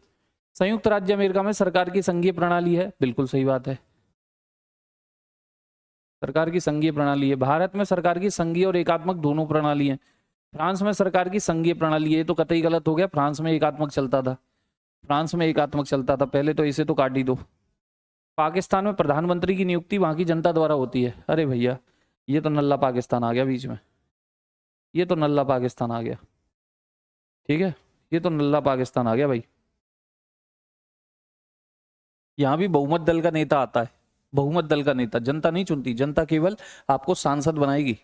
संयुक्त राज्य अमेरिका में सरकार की संघीय प्रणाली है। बिल्कुल सही बात है, सरकार की संघीय प्रणाली है। भारत में सरकार की संघीय और एकात्मक दोनों प्रणाली है। फ्रांस में सरकार की संघीय प्रणाली है। तो कतई गलत हो गया, फ्रांस में एकात्मक चलता था। फ्रांस में एकात्मक चलता था पहले, तो इसे तो काट ही दो। पाकिस्तान में प्रधानमंत्री की नियुक्ति वहां की जनता द्वारा होती है। अरे भैया ये तो नल्ला पाकिस्तान आ गया बीच में, ये तो नल्ला पाकिस्तान आ गया। ठीक है, ये तो नल्ला पाकिस्तान आ गया भाई। यहां भी बहुमत दल का नेता आता है। बहुमत दल का नेता। जनता नहीं चुनती, जनता केवल आपको सांसद बनाएगी।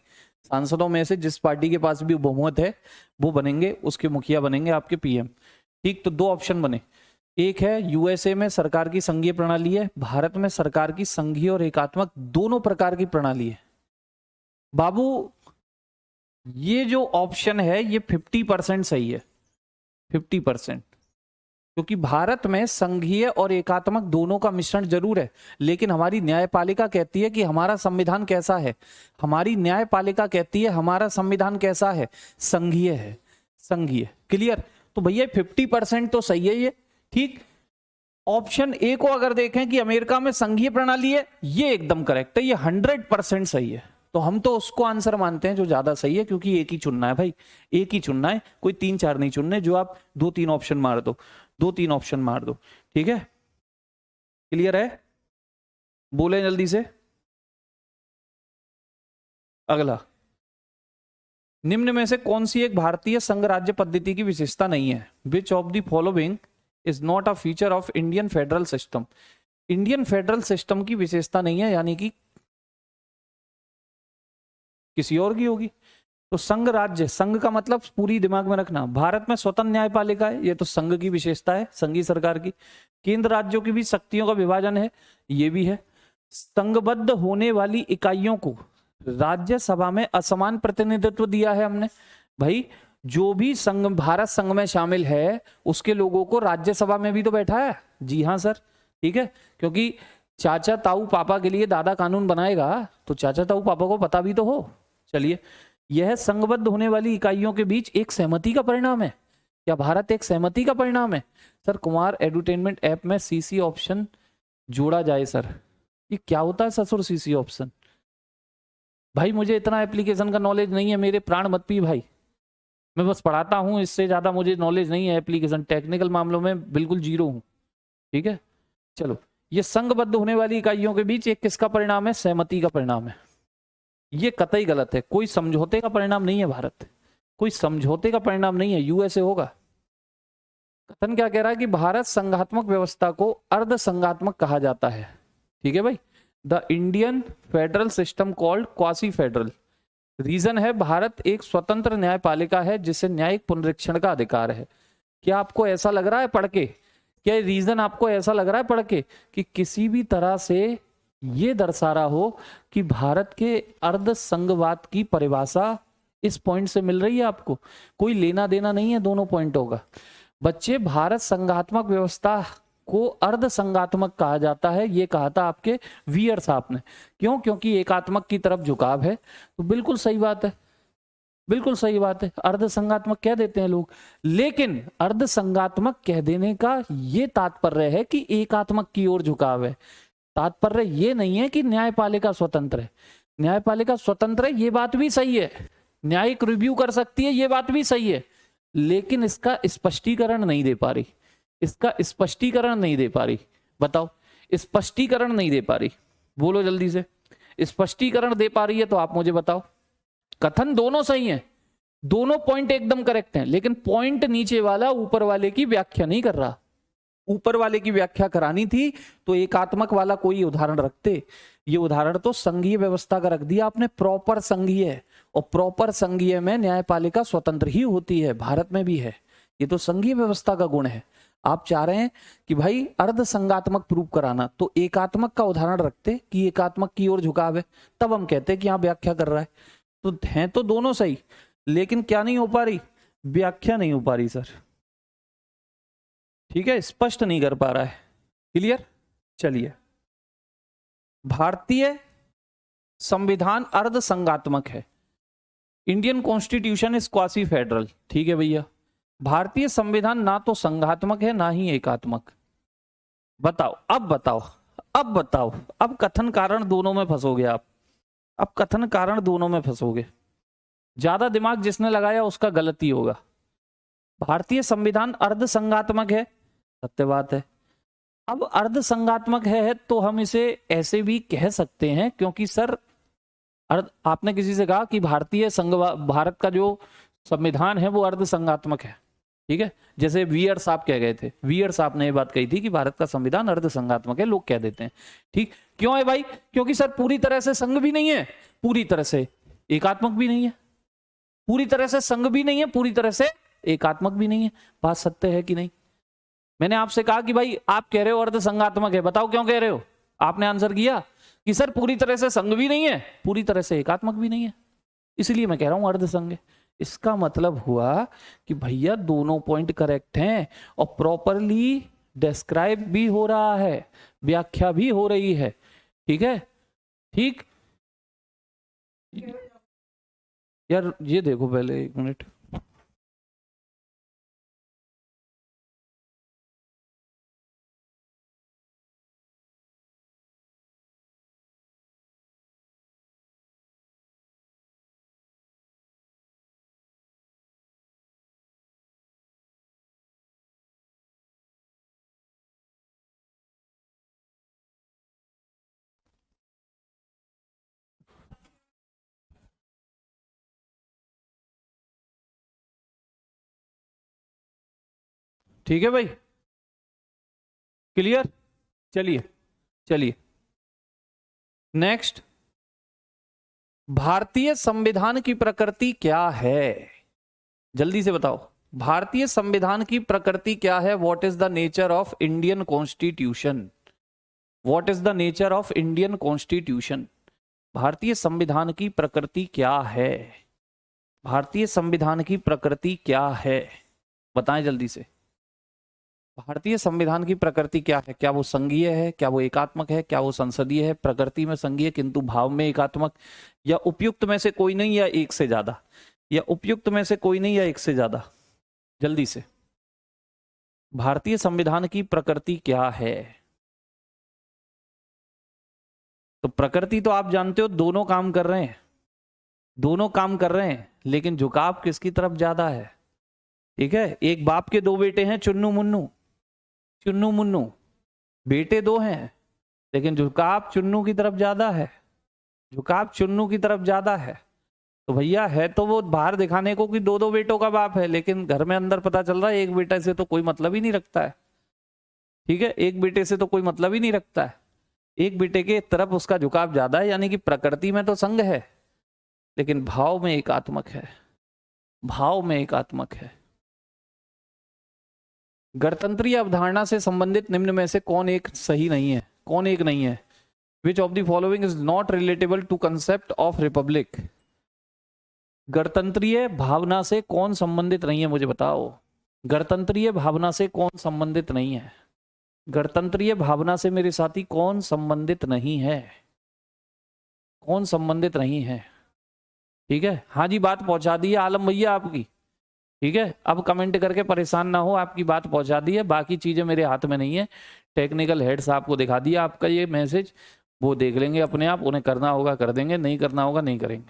सांसदों में से जिस पार्टी के पास भी बहुमत है वो बनेंगे, उसके मुखिया बनेंगे आपके पीएम। ठीक, तो दो ऑप्शन बने। एक है यूएसए में सरकार की संघीय प्रणाली है, भारत में सरकार की संघीय और एकात्मक दोनों प्रकार की प्रणाली है। बाबू ये जो ऑप्शन है ये 50% सही है, 50%, क्योंकि भारत में संघीय और एकात्मक दोनों का मिश्रण जरूर है, लेकिन हमारी न्यायपालिका कहती है कि हमारा संविधान कैसा है, हमारी न्यायपालिका कहती है हमारा संविधान कैसा है, संघीय है, संघीय। क्लियर? तो भैया 50% तो सही है ये। ठीक, ऑप्शन ए को अगर देखें कि अमेरिका में संघीय प्रणाली है, ये एकदम करेक्ट है, ये 100% सही है। तो हम तो उसको आंसर मानते हैं जो ज्यादा सही है, क्योंकि एक ही चुनना है भाई, एक ही चुनना है, कोई 3-4 नहीं चुनने जो आप 2-3 ऑप्शन मार दो, 2-3 ऑप्शन मार दो। ठीक है, क्लियर है? बोले जल्दी से। अगला, निम्न में से कौन सी एक भारतीय संघ राज्य पद्धति की विशेषता नहीं है? Which of the following is not a feature of Indian federal system? Indian federal system की विशेषता नहीं है, यानी कि किसी और की होगी। तो संघ राज्य, संघ का मतलब पूरी दिमाग में रखना, भारत में स्वतंत्र न्यायपालिका है, ये तो संघ की विशेषता है, संघीय सरकार की। केंद्र राज्यों की भी शक्तियों का विभाजन है, ये भी है। संघबद्ध होने वाली इकाइयों को राज्यसभा में असमान प्रतिनिधित्व दिया है हमने। भाई जो भी संघ, भारत संघ में शामिल है उसके लोगों को राज्यसभा में भी तो बैठा है। जी हाँ सर, ठीक है, क्योंकि चाचा ताऊ पापा के लिए दादा कानून बनाएगा तो चाचा ताऊ पापा को पता भी तो हो। चलिए, यह संघबद्ध होने वाली इकाइयों के बीच एक सहमति का परिणाम है। क्या भारत एक सहमति का परिणाम है? सर कुमार एडुटेनमेंट ऐप में सीसी ऑप्शन जोड़ा जाए सर, ये क्या होता है ससुर सीसी ऑप्शन? भाई मुझे इतना एप्लीकेशन का नॉलेज नहीं है, मेरे प्राण मत पी भाई, मैं बस पढ़ाता हूं, इससे ज्यादा मुझे नॉलेज नहीं है एप्लीकेशन, टेक्निकल मामलों में बिल्कुल जीरो हूं। ठीक है, चलो, ये संघबद्ध होने वाली इकाइयों के बीच एक किसका परिणाम है? सहमति का परिणाम है। ये कतई गलत है, कोई समझौते का परिणाम नहीं है भारत, कोई समझौते का परिणाम नहीं है, यूएसए होगा। कथन क्या कह रहा है कि भारत संघात्मक व्यवस्था को अर्ध संघात्मक कहा जाता है। ठीक है भाई, the Indian federal system called quasi federal. Reason है भारत एक स्वतंत्र न्यायपालिका है जिसे न्यायिक पुनरीक्षण का अधिकार है। क्या आपको ऐसा लग रहा है पढ़ के, क्या रीजन आपको ऐसा लग रहा है पढ़ के कि किसी भी तरह से ये दर्शा रहा हो कि भारत के अर्ध संघवाद की परिभाषा इस पॉइंट से मिल रही है आपको? कोई लेना देना नहीं है दोनों पॉइंटों का। बच्चे, भारत संघात्मक व्यवस्था को अर्ध संघात्मक कहा जाता है, ये कहा था आपके वीयर साहब ने। क्यों? क्योंकि एकात्मक की तरफ झुकाव है। तो बिल्कुल सही बात है, बिल्कुल सही बात है, अर्ध संघात्मक कह देते हैं लोग, लेकिन अर्ध संघात्मक कह देने का ये तात्पर्य है कि एकात्मक की ओर झुकाव है। तात्पर्य ये नहीं है कि न्यायपालिका स्वतंत्र है। न्यायपालिका स्वतंत्र है, ये बात भी सही है, न्यायिक रिव्यू कर सकती है, ये बात भी सही है, लेकिन इसका स्पष्टीकरण नहीं दे पा रही, इसका स्पष्टीकरण नहीं दे पा रही। बताओ, स्पष्टीकरण नहीं दे पा रही, बोलो जल्दी से। स्पष्टीकरण दे पा रही है तो आप मुझे बताओ। कथन दोनों सही है, दोनों पॉइंट एकदम करेक्ट हैं, लेकिन पॉइंट नीचे वाला ऊपर वाले की व्याख्या नहीं कर रहा। ऊपर वाले की व्याख्या करानी थी तो एकात्मक वाला कोई उदाहरण रखते, ये उदाहरण तो संघीय व्यवस्था का रख दिया आपने, प्रॉपर संघीय, और प्रॉपर संघीय में न्यायपालिका स्वतंत्र ही होती है, भारत में भी है, ये तो संघीय व्यवस्था का गुण है। आप चाह रहे हैं कि भाई अर्ध संघात्मक प्रूव कराना, तो एकात्मक का उदाहरण रखते कि एकात्मक की ओर झुकाव है, तब हम कहते कि हाँ व्याख्या कर रहा है। तो हैं तो दोनों सही, लेकिन क्या नहीं हो पा रही? व्याख्या नहीं हो पा रही सर। ठीक है, स्पष्ट नहीं कर पा रहा है। क्लियर? चलिए, भारतीय संविधान अर्ध संघात्मक है, Indian constitution is quasi federal. ठीक है भैया, भारतीय संविधान ना तो संघात्मक है ना ही एकात्मक। बताओ, अब बताओ, अब बताओ, अब कथन कारण दोनों में फंसोगे आप, अब कथन कारण दोनों में फंसोगे। ज्यादा दिमाग जिसने लगाया उसका गलती होगा। भारतीय संविधान अर्ध संघात्मक है, सत्य बात है। अब अर्ध संघात्मक है तो हम इसे ऐसे भी कह सकते हैं, क्योंकि सर आपने किसी से कहा कि भारत का जो संविधान है वो अर्ध संघात्मक है, ठीक है, जैसे वीआर साहब कह गए थे, वीआर साहब ने ये बात कही थी कि भारत का संविधान अर्धसंघात्मक है, लोग कह देते हैं। ठीक, क्यों है भाई? क्योंकि सर पूरी तरह से संघ भी नहीं है, पूरी तरह से एकात्मक भी नहीं है, पूरी तरह से संघ भी नहीं है, पूरी तरह से एकात्मक भी नहीं है। बात सत्य है कि नहीं? मैंने आपसे कहा कि भाई आप कह रहे हो अर्धसंघात्मक है, बताओ क्यों कह रहे हो? आपने आंसर किया कि सर पूरी तरह से संघ भी नहीं है, पूरी तरह से एकात्मक भी नहीं है, इसलिए मैं कह रहा हूं अर्धसंघ है। इसका मतलब हुआ कि भैया दोनों पॉइंट करेक्ट हैं और प्रॉपरली डिस्क्राइब भी हो रहा है, व्याख्या भी हो रही है। ठीक है, ठीक यार, ये देखो पहले 1 मिनट। ठीक है भाई, क्लियर? चलिए चलिए नेक्स्ट, भारतीय संविधान की प्रकृति क्या है? जल्दी से बताओ, भारतीय संविधान की प्रकृति क्या है? What is the nature of Indian constitution? What is the nature of Indian constitution? भारतीय संविधान की प्रकृति क्या है? भारतीय संविधान की प्रकृति क्या है? बताएं जल्दी से। भारतीय संविधान की प्रकृति क्या है? क्या वो संघीय है? क्या वो एकात्मक है? क्या वो संसदीय है? प्रकृति में संघीय किंतु भाव में एकात्मक, या उपयुक्त में से कोई नहीं, या एक से ज्यादा, या उपयुक्त में से कोई नहीं, या एक से ज्यादा? जल्दी से, भारतीय संविधान की प्रकृति क्या है? तो प्रकृति तो आप जानते हो, दोनों काम कर रहे हैं, दोनों काम कर रहे हैं, लेकिन झुकाव किसकी तरफ ज्यादा है? ठीक है, एक बाप के 2 बेटे हैं, चुन्नू मुन्नू, चुन्नू मुन्नू बेटे 2 हैं, लेकिन झुकाव चुन्नू की तरफ ज्यादा है, झुकाव चुन्नू की तरफ ज्यादा है। तो भैया है तो वो बाहर दिखाने को कि 2 बेटों का बाप है, लेकिन घर में अंदर पता चल रहा है एक बेटे से तो कोई मतलब ही नहीं रखता है। ठीक है, एक बेटे से तो कोई मतलब ही नहीं रखता है, एक बेटे के तरफ उसका झुकाव ज्यादा है, यानी कि प्रकृति में तो संघ है, लेकिन भाव में एकात्मक है, भाव में एकात्मक है। गणतंत्रीय अवधारणा से संबंधित निम्न में से कौन एक सही नहीं है? कौन एक नहीं है? Which of the following is not relatable to concept of republic? गणतंत्रीय भावना से कौन संबंधित नहीं है, मुझे बताओ। गणतंत्रीय भावना से कौन संबंधित नहीं है? गणतंत्रीय भावना से मेरे साथी कौन संबंधित नहीं है? कौन संबंधित नहीं है? ठीक है, हाँ जी, बात पहुंचा दी है आलम भैया आपकी। ठीक है, अब कमेंट करके परेशान ना हो, आपकी बात पहुंचा दी है, बाकी चीजें मेरे हाथ में नहीं है। टेक्निकल हेड साहब को दिखा दिया आपका ये मैसेज, वो देख लेंगे अपने आप, उन्हें करना होगा कर देंगे, नहीं करना होगा नहीं करेंगे।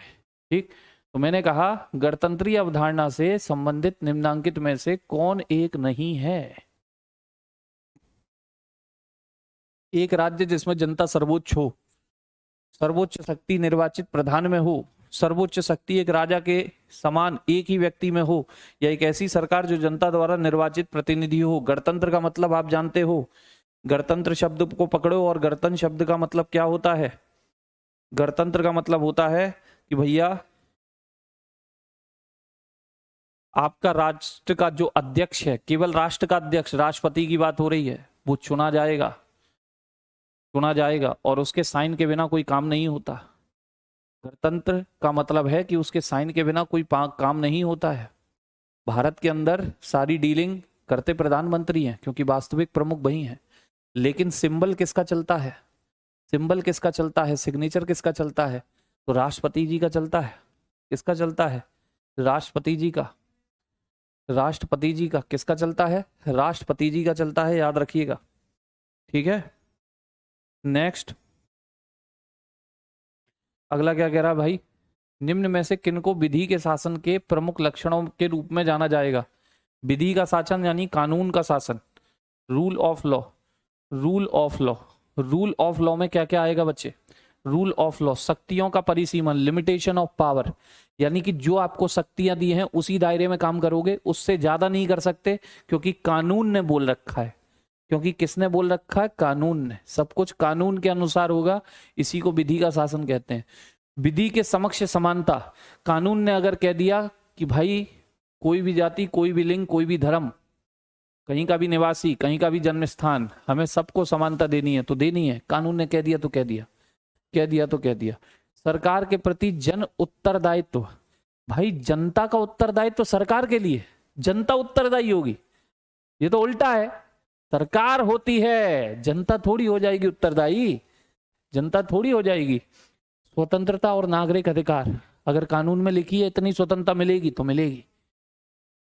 ठीक, तो मैंने कहा गणतंत्रीय अवधारणा से संबंधित निम्नांकित में से कौन एक नहीं है? एक राज्य जिसमें जनता सर्वोच्च हो, सर्वोच्च शक्ति निर्वाचित प्रधान में हो, सर्वोच्च शक्ति एक राजा के समान एक ही व्यक्ति में हो, या एक ऐसी सरकार जो जनता द्वारा निर्वाचित प्रतिनिधि हो। गणतंत्र का मतलब आप जानते हो, गणतंत्र शब्द को पकड़ो, और गणतंत्र शब्द का मतलब क्या होता है? गणतंत्र का मतलब होता है कि भैया आपका राष्ट्र का जो अध्यक्ष है, केवल राष्ट्र का अध्यक्ष, राष्ट्रपति की बात हो रही है, वो चुना जाएगा, चुना जाएगा, और उसके साइन के बिना कोई काम नहीं होता। गणतंत्र का मतलब है कि उसके साइन के बिना कोई काम नहीं होता है। भारत के अंदर सारी डीलिंग करते प्रधानमंत्री हैं, क्योंकि वास्तविक प्रमुख वही हैं, लेकिन सिंबल किसका चलता है? सिंबल किसका चलता है? सिग्नेचर किसका चलता है? तो राष्ट्रपति जी का चलता है। किसका चलता है? राष्ट्रपति जी का। राष्ट्रपति जी का किसका चलता है? राष्ट्रपति जी का चलता है, याद रखिएगा। ठीक है, नेक्स्ट अगला क्या कह रहा है भाई? निम्न में से किनको विधि के शासन के प्रमुख लक्षणों के रूप में जाना जाएगा? विधि का शासन यानी कानून का शासन, rule of law. Rule of law, rule of law में क्या क्या आएगा बच्चे? रूल ऑफ लॉ, शक्तियों का परिसीमन, लिमिटेशन ऑफ पावर, यानी कि जो आपको शक्तियां दी हैं उसी दायरे में काम करोगे, उससे ज्यादा नहीं कर सकते, क्योंकि कानून ने बोल रखा है। क्योंकि किसने बोल रखा है? कानून ने। सब कुछ कानून के अनुसार होगा, इसी को विधि का शासन कहते हैं। विधि के समक्ष समानता, कानून ने अगर कह दिया कि भाई कोई भी जाति, कोई भी लिंग, कोई भी धर्म, कहीं का भी निवासी, कहीं का भी जन्म स्थान, हमें सबको समानता देनी है तो देनी है। कानून ने कह दिया तो कह दिया, कह दिया तो कह दिया। सरकार के प्रति जन उत्तरदायित्व, भाई जनता का उत्तरदायित्व सरकार के लिए, जनता उत्तरदायी होगी, ये तो उल्टा है। सरकार होती है, जनता थोड़ी हो जाएगी उत्तरदायी, जनता थोड़ी हो जाएगी। स्वतंत्रता और नागरिक अधिकार, अगर कानून में लिखी है इतनी स्वतंत्रता मिलेगी तो मिलेगी,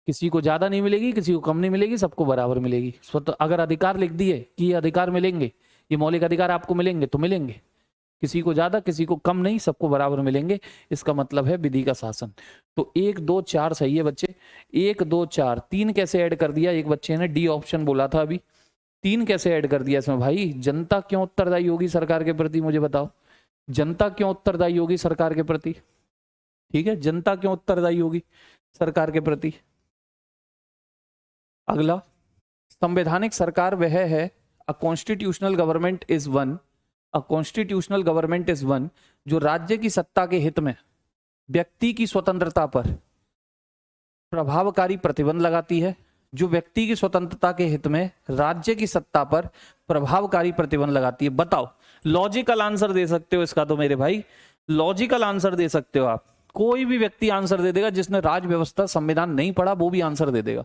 किसी को ज्यादा नहीं मिलेगी, किसी को कम नहीं मिलेगी, सबको बराबर मिलेगी। अगर अधिकार लिख दिए कि ये अधिकार मिलेंगे, ये मौलिक अधिकार आपको मिलेंगे तो मिलेंगे, किसी को ज्यादा किसी को कम नहीं, सबको बराबर मिलेंगे। इसका मतलब है विधि का शासन। तो 1 2 4 सही है बच्चे। 1 2 4 3 कैसे ऐड कर दिया? एक बच्चे ने डी ऑप्शन बोला था अभी, 3 कैसे ऐड कर दिया इसमें? भाई जनता क्यों उत्तरदायी होगी सरकार के प्रति, मुझे बताओ, जनता क्यों उत्तरदायी होगी सरकार के प्रति? ठीक है, जनता क्यों उत्तरदायी होगी सरकार के प्रति? अगला, संवैधानिक सरकार वह है, a constitutional government is one, a constitutional government is one, जो राज्य की सत्ता के हित में व्यक्ति की स्वतंत्रता पर प्रभावकारी प्रतिबंध लगाती है, जो व्यक्ति की स्वतंत्रता के हित में राज्य की सत्ता पर प्रभावकारी प्रतिबंध लगाती है। बताओ, लॉजिकल आंसर दे सकते हो इसका तो मेरे भाई, लॉजिकल आंसर दे सकते हो आप। कोई भी व्यक्ति आंसर दे देगा, जिसने राज व्यवस्था संविधान नहीं पढ़ा वो भी आंसर दे देगा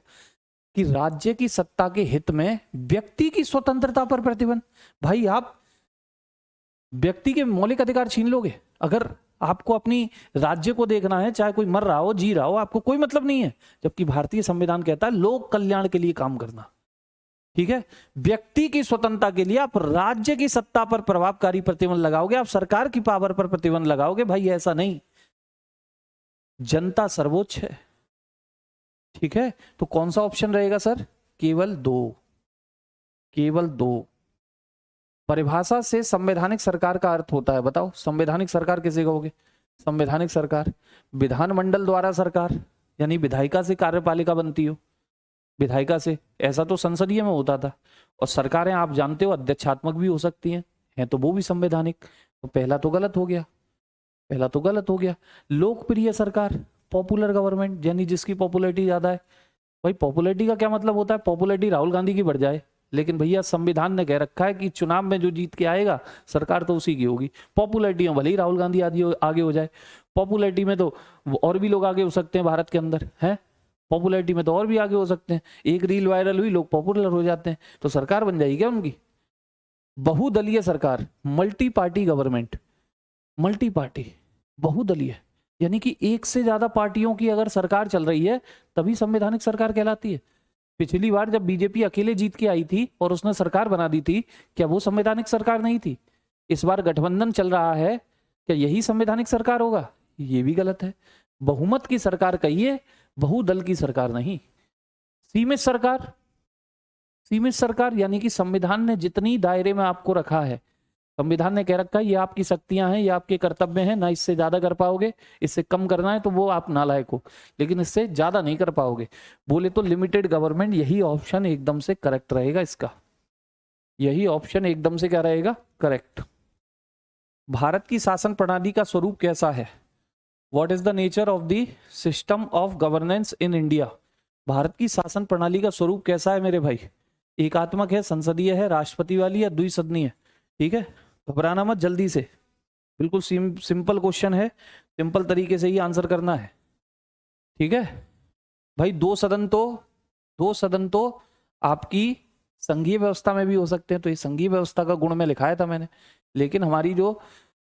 कि राज्य की सत्ता के हित में व्यक्ति की स्वतंत्रता पर प्रतिबंध। भाई आप व्यक्ति के मौलिक अधिकार छीन लोगे? अगर आपको अपनी राज्य को देखना है, चाहे कोई मर रहा हो जी रहा हो, आपको कोई मतलब नहीं है, जबकि भारतीय संविधान कहता है लोक कल्याण के लिए काम करना। ठीक है, व्यक्ति की स्वतंत्रता के लिए आप राज्य की सत्ता पर प्रभावकारी प्रतिबंध लगाओगे, आप सरकार की पावर पर प्रतिबंध लगाओगे। भाई ऐसा नहीं, जनता सर्वोच्च है। ठीक है, तो कौन सा ऑप्शन रहेगा सर? केवल 2, केवल 2। परिभाषा से संवैधानिक सरकार का अर्थ होता है, बताओ संवैधानिक सरकार किसे कहोगे? संवैधानिक सरकार विधानमंडल द्वारा सरकार, यानी विधायिका से कार्यपालिका बनती हो, विधायिका से। ऐसा तो संसदीय में होता था। और सरकारें आप जानते हो अध्यक्षात्मक भी हो सकती हैं तो वो भी संवैधानिक। तो पहला तो गलत हो गया, पहला तो गलत हो गया। लोकप्रिय सरकार, पॉपुलर गवर्नमेंट, यानी जिसकी पॉपुलैरिटी ज्यादा है। भाई पॉपुलैरिटी का क्या मतलब होता है? पॉपुलैरिटी राहुल गांधी की बढ़ जाए, लेकिन भैया संविधान ने कह रखा है कि चुनाव में जो जीत के आएगा सरकार तो उसी की होगी। पॉपुलैरिटी में भले ही राहुल गांधी आगे हो जाए, पॉपुलैरिटी में तो और भी लोग आगे हो सकते हैं भारत के अंदर, है पॉपुलैरिटी में तो और भी आगे हो सकते हैं। एक रील वायरल हुई, लोग पॉपुलर हो जाते हैं, तो सरकार बन जाएगी क्या उनकी? बहुदलीय सरकार, multi party government, multi party, बहुदलीय, यानी कि एक से ज्यादा पार्टियों की अगर सरकार चल रही है तभी संवैधानिक सरकार कहलाती है। पिछली बार जब बीजेपी अकेले जीत के आई थी और उसने सरकार बना दी थी, क्या वो संवैधानिक सरकार नहीं थी? इस बार गठबंधन चल रहा है, क्या यही संवैधानिक सरकार होगा? ये भी गलत है। बहुमत की सरकार कहिए, बहुदल की सरकार नहीं। सीमित सरकार, सीमित सरकार यानी कि संविधान ने जितनी दायरे में आपको रखा है, संविधान ने कह रखा है ये आपकी शक्तियां हैं, ये आपके कर्तव्य हैं, ना इससे ज्यादा कर पाओगे, इससे कम करना है तो वो आप नालायक हो, लेकिन इससे ज्यादा नहीं कर पाओगे। बोले तो लिमिटेड गवर्नमेंट, यही ऑप्शन एकदम से करेक्ट रहेगा इसका, यही ऑप्शन एकदम से क्या रहेगा? करेक्ट। भारत की शासन प्रणाली का स्वरूप कैसा है? What is the nature of the system of governance in India? Bharat की शासन प्रणाली का स्वरूप कैसा है मेरे भाई? एकात्मक है, संसदीय है, राष्ट्रपति वाली या द्विसदनीय? ठीक है, घबराना मत, जल्दी से, बिल्कुल सिंपल क्वेश्चन है, सिंपल तरीके से ही आंसर करना है। ठीक है भाई, दो सदन तो आपकी संघीय व्यवस्था में भी हो सकते हैं, तो ये संघीय व्यवस्था का गुण में लिखाया था मैंने। लेकिन हमारी जो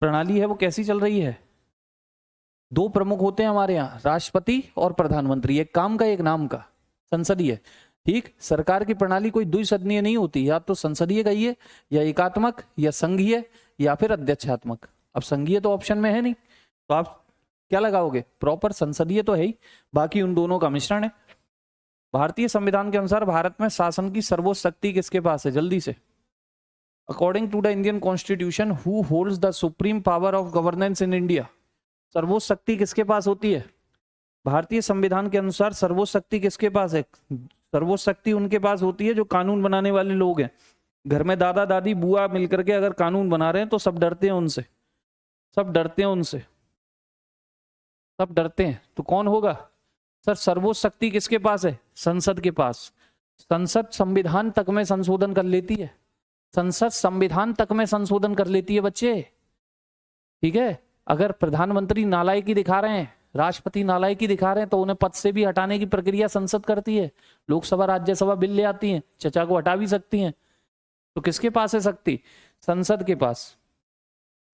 प्रणाली है वो कैसी चल रही है? 2 प्रमुख होते हैं हमारे यहाँ, राष्ट्रपति और प्रधानमंत्री, एक काम का एक नाम का, संसदीय। ठीक, सरकार की प्रणाली कोई द्विसदनीय नहीं होती, या तो संसदीय कहिए, या एकात्मक, या संघीय, या फिर अध्यक्षात्मक। अब संघीय तो ऑप्शन में है नहीं, तो आप क्या लगाओगे? प्रॉपर संसदीय तो है ही, बाकी उन दोनों का मिश्रण है। भारतीय संविधान के अनुसार भारत में शासन की सर्वोच्च शक्ति किसके पास है? जल्दी से according to the Indian constitution who holds the supreme power of governance in India? सर्वोच्च शक्ति किसके पास होती है? भारतीय संविधान के अनुसार सर्वोच्च शक्ति किसके पास है? सर्वोच्च शक्ति उनके पास होती है जो कानून बनाने वाले लोग हैं। घर में दादा दादी बुआ मिलकर के अगर कानून बना रहे हैं तो सब डरते हैं उनसे, सब डरते हैं उनसे, सब डरते हैं। तो कौन होगा सर? सर्वोच्च शक्ति किसके पास है? संसद के पास। संसद संविधान तक में संशोधन कर लेती है, संसद संविधान तक में संशोधन कर लेती है बच्चे, ठीक है। अगर प्रधानमंत्री नालायकी दिखा रहे हैं, राष्ट्रपति नालायकी दिखा रहे हैं, तो उन्हें पद से भी हटाने की प्रक्रिया संसद करती है। लोकसभा राज्यसभा बिल ले आती हैं, चचा को हटा भी सकती हैं। तो किसके पास है शक्ति? संसद के पास।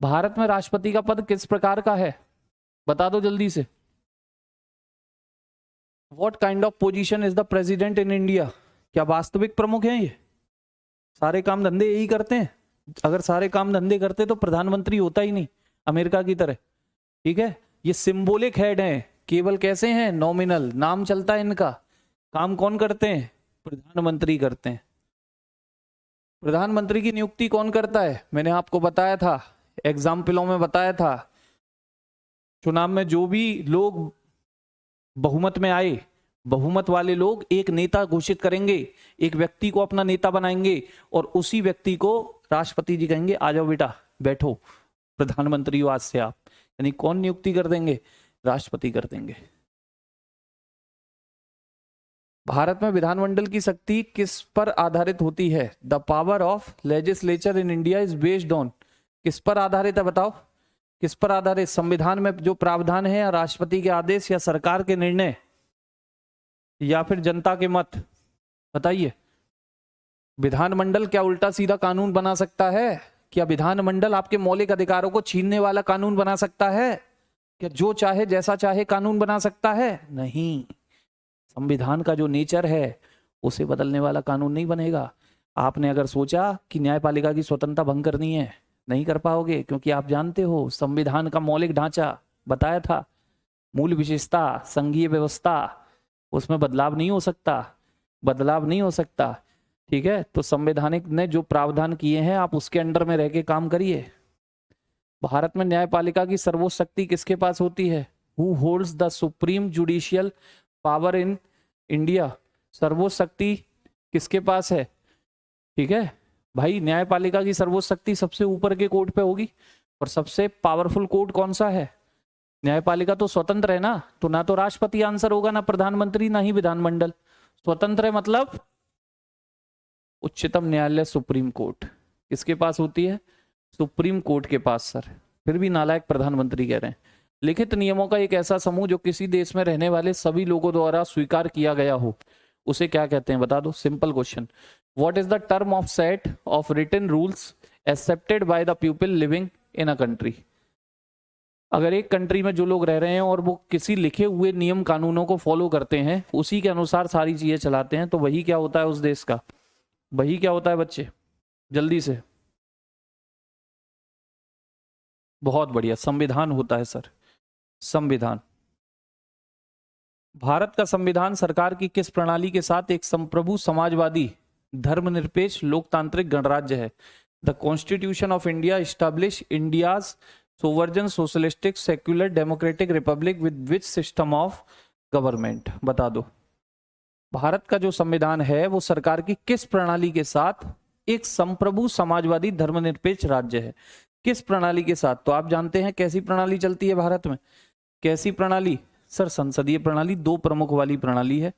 भारत में राष्ट्रपति का पद किस प्रकार का है? बता दो जल्दी से। What kind of position is the president in India? क्या वास्तविक प्रमुख हैं ये? सारे काम धंधे यही करते हैं? अगर सारे काम धंधे करते तो प्रधानमंत्री होता ही नहीं अमेरिका की तरह, ठीक है। ये सिंबॉलिक हेड हैं, केवल कैसे हैं? नॉमिनल, नाम चलता है इनका। काम कौन करते हैं? प्रधानमंत्री करते हैं। प्रधानमंत्री की नियुक्ति कौन करता है? मैंने आपको बताया था, एग्जाम्पलों में बताया था। चुनाव में जो भी लोग बहुमत में आए, बहुमत वाले लोग एक नेता घोषित करेंगे, एक व्यक्ति को अपना नेता बनाएंगे और उसी व्यक्ति को राष्ट्रपति जी कहेंगे आ जाओ बेटा बैठो, प्रधानमंत्री हो आज से आप। यानी कौन नियुक्ति कर देंगे? राष्ट्रपति कर देंगे। भारत में विधानमंडल की शक्ति किस पर आधारित होती है? The power of legislature in India is based on, किस पर आधारित है बताओ? किस पर आधारित? संविधान में जो प्रावधान है या राष्ट्रपति के आदेश या सरकार के निर्णय या फिर जनता के मत? बताइए। विधानमंडल क्या उल्टा सीधा कानून बना सकता है? क्या विधानमंडल आपके मौलिक अधिकारों को छीनने वाला कानून बना सकता है? क्या जो चाहे जैसा चाहे कानून बना सकता है? नहीं। संविधान का जो नेचर है उसे बदलने वाला कानून नहीं बनेगा। आपने अगर सोचा कि न्यायपालिका की स्वतंत्रता भंग करनी है, नहीं कर पाओगे, क्योंकि आप जानते हो संविधान का मौलिक ढांचा बताया था, मूल विशेषता, संघीय व्यवस्था, उसमें बदलाव नहीं हो सकता, बदलाव नहीं हो सकता, ठीक है। तो संवैधानिक ने जो प्रावधान किए हैं आप उसके अंडर में रह के काम करिए। भारत में न्यायपालिका की सर्वोच्च शक्ति किसके पास होती है? Who holds the supreme judicial power in India? सर्वोच्च शक्ति किसके पास है? ठीक है भाई, न्यायपालिका की सर्वोच्च शक्ति सबसे ऊपर के कोर्ट पे होगी। और सबसे पावरफुल कोर्ट कौन सा है? न्यायपालिका तो स्वतंत्र है ना, तो ना तो राष्ट्रपति आंसर होगा, ना प्रधानमंत्री, ना ही विधानमंडल। स्वतंत्र है मतलब उच्चतम न्यायालय, सुप्रीम कोर्ट किसके पास होती है? सुप्रीम कोर्ट के पास। सर फिर भी नालायक प्रधानमंत्री कह रहे हैं। लिखित नियमों का एक ऐसा समूह जो किसी देश में रहने वाले सभी लोगों द्वारा स्वीकार किया गया हो, उसे क्या कहते हैं? बता दो, simple question. What is the term of set of written rules accepted by the people living in a country? अगर एक कंट्री में जो लोग रह रहे हैं और वो किसी लिखे हुए नियम कानूनों को फॉलो करते हैं, उसी के अनुसार सारी चीजें चलाते हैं, तो वही क्या होता है उस देश का? वही क्या होता है बच्चे? जल्दी से। बहुत बढ़िया, संविधान होता है सर, संविधान। भारत का संविधान सरकार की किस प्रणाली के साथ एक संप्रभु, समाजवादी, धर्मनिरपेक्ष, लोकतांत्रिक गणराज्य है? The constitution of India establish India's सोवर्जन socialistic secular democratic Republic with which system of government? बता दो। भारत का जो संविधान है वो सरकार की किस प्रणाली के साथ एक संप्रभु, समाजवादी, धर्मनिरपेक्ष राज्य है? किस प्रणाली के साथ? तो आप जानते हैं कैसी प्रणाली चलती है भारत में? कैसी प्रणाली? सर संसदीय प्रणाली, दो प्रमुख वाली प्रणाली है,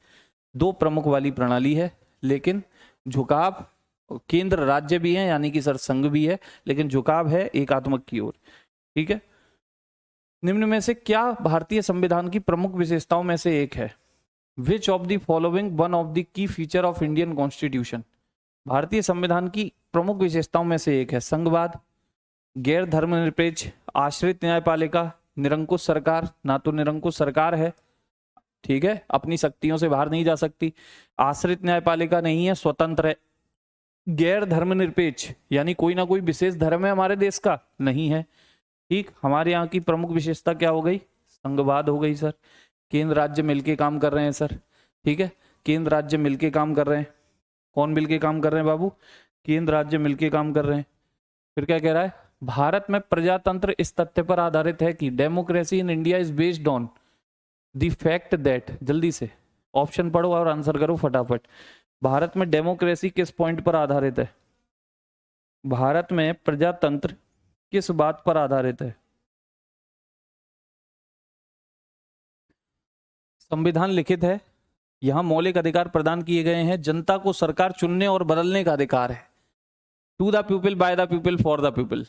दो प्रमुख वाली प्रणाली है, लेकिन झुकाव केंद्र राज्य भी है, यानी कि सर संघ भी है, लेकिन झुकाव है एकात्मक की ओर, ठीक है। निम्न में से क्या भारतीय संविधान की प्रमुख विशेषताओं में से एक है? Which of the following one of the key feature of Indian constitution? भारतीय संविधान की प्रमुख विशेषताओं में से एक है संघवाद, गैर धर्मनिरपेक्ष, आश्रित न्यायपालिका, निरंकुश सरकार, ना तो निरंकुश सरकार है, ठीक है, अपनी शक्तियों से बाहर नहीं जा सकती, आश्रित न्यायपालिका नहीं है, स्वतंत्र है, गैर धर्मनिरपेक्ष यानी कोई ना कोई विशेष धर्म है हमारे देश का, नहीं है, ठीक। हमारे यहाँ की प्रमुख विशेषता क्या हो गई? संघवाद हो गई सर। केंद्र राज्य मिलके काम कर रहे हैं सर, ठीक है, केंद्र राज्य मिलके काम कर रहे हैं। कौन मिलके काम कर रहे हैं बाबू? केंद्र राज्य मिलके काम कर रहे हैं। फिर क्या कह रहा है, भारत में प्रजातंत्र इस तथ्य पर आधारित है कि democracy in India is based on the fact that, जल्दी से ऑप्शन पढ़ो और आंसर करो फटाफट। भारत में डेमोक्रेसी किस पॉइंट पर आधारित है, भारत में प्रजातंत्र किस बात पर आधारित है? संविधान लिखित है, यहां मौलिक अधिकार प्रदान किए गए हैं, जनता को सरकार चुनने और बदलने का अधिकार है। To the people, by the people, for the people.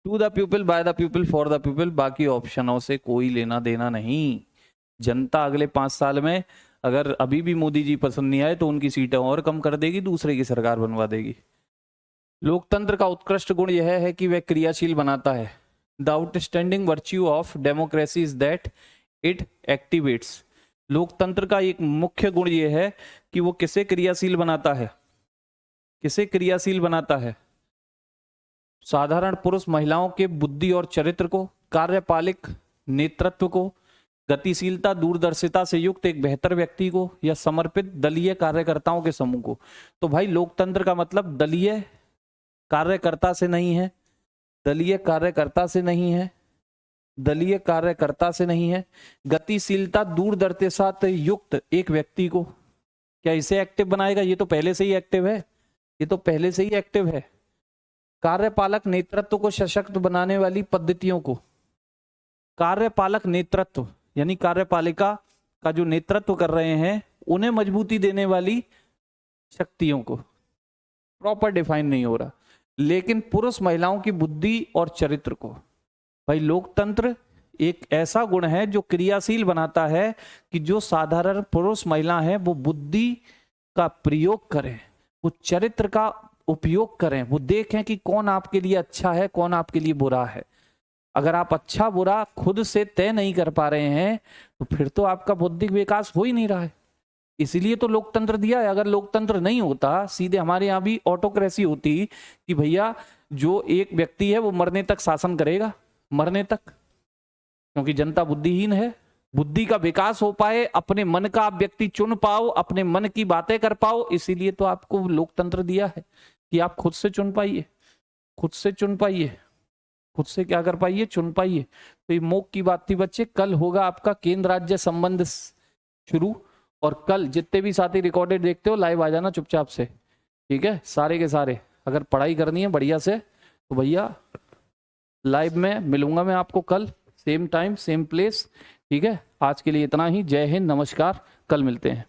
To the people, by the people, for the people, बाकी ऑप्शनों से कोई लेना देना नहीं। जनता अगले 5 साल में अगर अभी भी मोदी जी पसंद नहीं आए तो उनकी सीटें और कम कर देगी, दूसरे की सरकार बनवा देगी। लोकतंत्र का उत्कृष्ट गुण यह है कि वह क्रियाशील बनाता है। The outstanding virtue of democracy is that it activates. लोकतंत्र का एक मुख्य गुण यह है कि वो किसे क्रियाशील बनाता है, किसे क्रियाशील बनाता है? साधारण पुरुष महिलाओं के बुद्धि और चरित्र को, कार्यपालिक नेतृत्व को, गतिशीलता दूरदर्शिता से युक्त एक बेहतर व्यक्ति को, या समर्पित दलीय कार्यकर्ताओं के समूह को। तो भाई लोकतंत्र का मतलब दलीय कार्यकर्ता से नहीं है, दलीय कार्यकर्ता से नहीं है, दलीय कार्यकर्ता से नहीं है, गतिशीलता दूरदर्शिता से युक्त एक व्यक्ति को। क्या इसे एक्टिव बनाएगा? ये तो पहले से ही एक्टिव है, ये तो पहले से ही एक्टिव है। कार्यपालक नेतृत्व को सशक्त बनाने वाली पद्धतियों को, कार्यपालक नेतृत्व यानी कार्यपालिका का जो नेतृत्व कर रहे हैं उन्हें मजबूती देने वाली शक्तियों को, प्रॉपर डिफाइन नहीं हो रहा, लेकिन पुरुष महिलाओं की बुद्धि और चरित्र को। भाई लोकतंत्र एक ऐसा गुण है जो क्रियाशील बनाता है कि जो साधारण पुरुष महिला है वो बुद्धि का प्रयोग करें, वो चरित्र का उपयोग करें, वो देखें कि कौन आपके लिए अच्छा है, कौन आपके लिए बुरा है। अगर आप अच्छा बुरा खुद से तय नहीं कर पा रहे हैं तो फिर तो आपका बौद्धिक विकास हो ही नहीं रहा है। इसीलिए तो लोकतंत्र दिया है। अगर लोकतंत्र नहीं होता, सीधे हमारे यहाँ भी ऑटोक्रेसी होती कि भैया जो एक व्यक्ति है वो मरने तक शासन करेगा, मरने तक, क्योंकि जनता बुद्धिहीन है। बुद्धि का विकास हो पाए, अपने मन का आप व्यक्ति चुन पाओ, अपने मन की बातें कर पाओ, इसीलिए तो आपको लोकतंत्र दिया है कि आप खुद से चुन पाइए, खुद से चुन पाइए, खुद से क्या कर पाइए, चुन पाइए। तो ये मोक की बात थी बच्चे। कल होगा आपका केंद्र राज्य संबंध शुरू, और कल जितने भी साथी रिकॉर्डेड देखते हो लाइव आ जाना चुपचाप से, ठीक है, सारे के सारे। अगर पढ़ाई करनी है बढ़िया से तो भैया लाइव में मिलूंगा मैं आपको कल, सेम टाइम सेम प्लेस, ठीक है। आज के लिए इतना ही। जय हिंद, नमस्कार, कल मिलते हैं।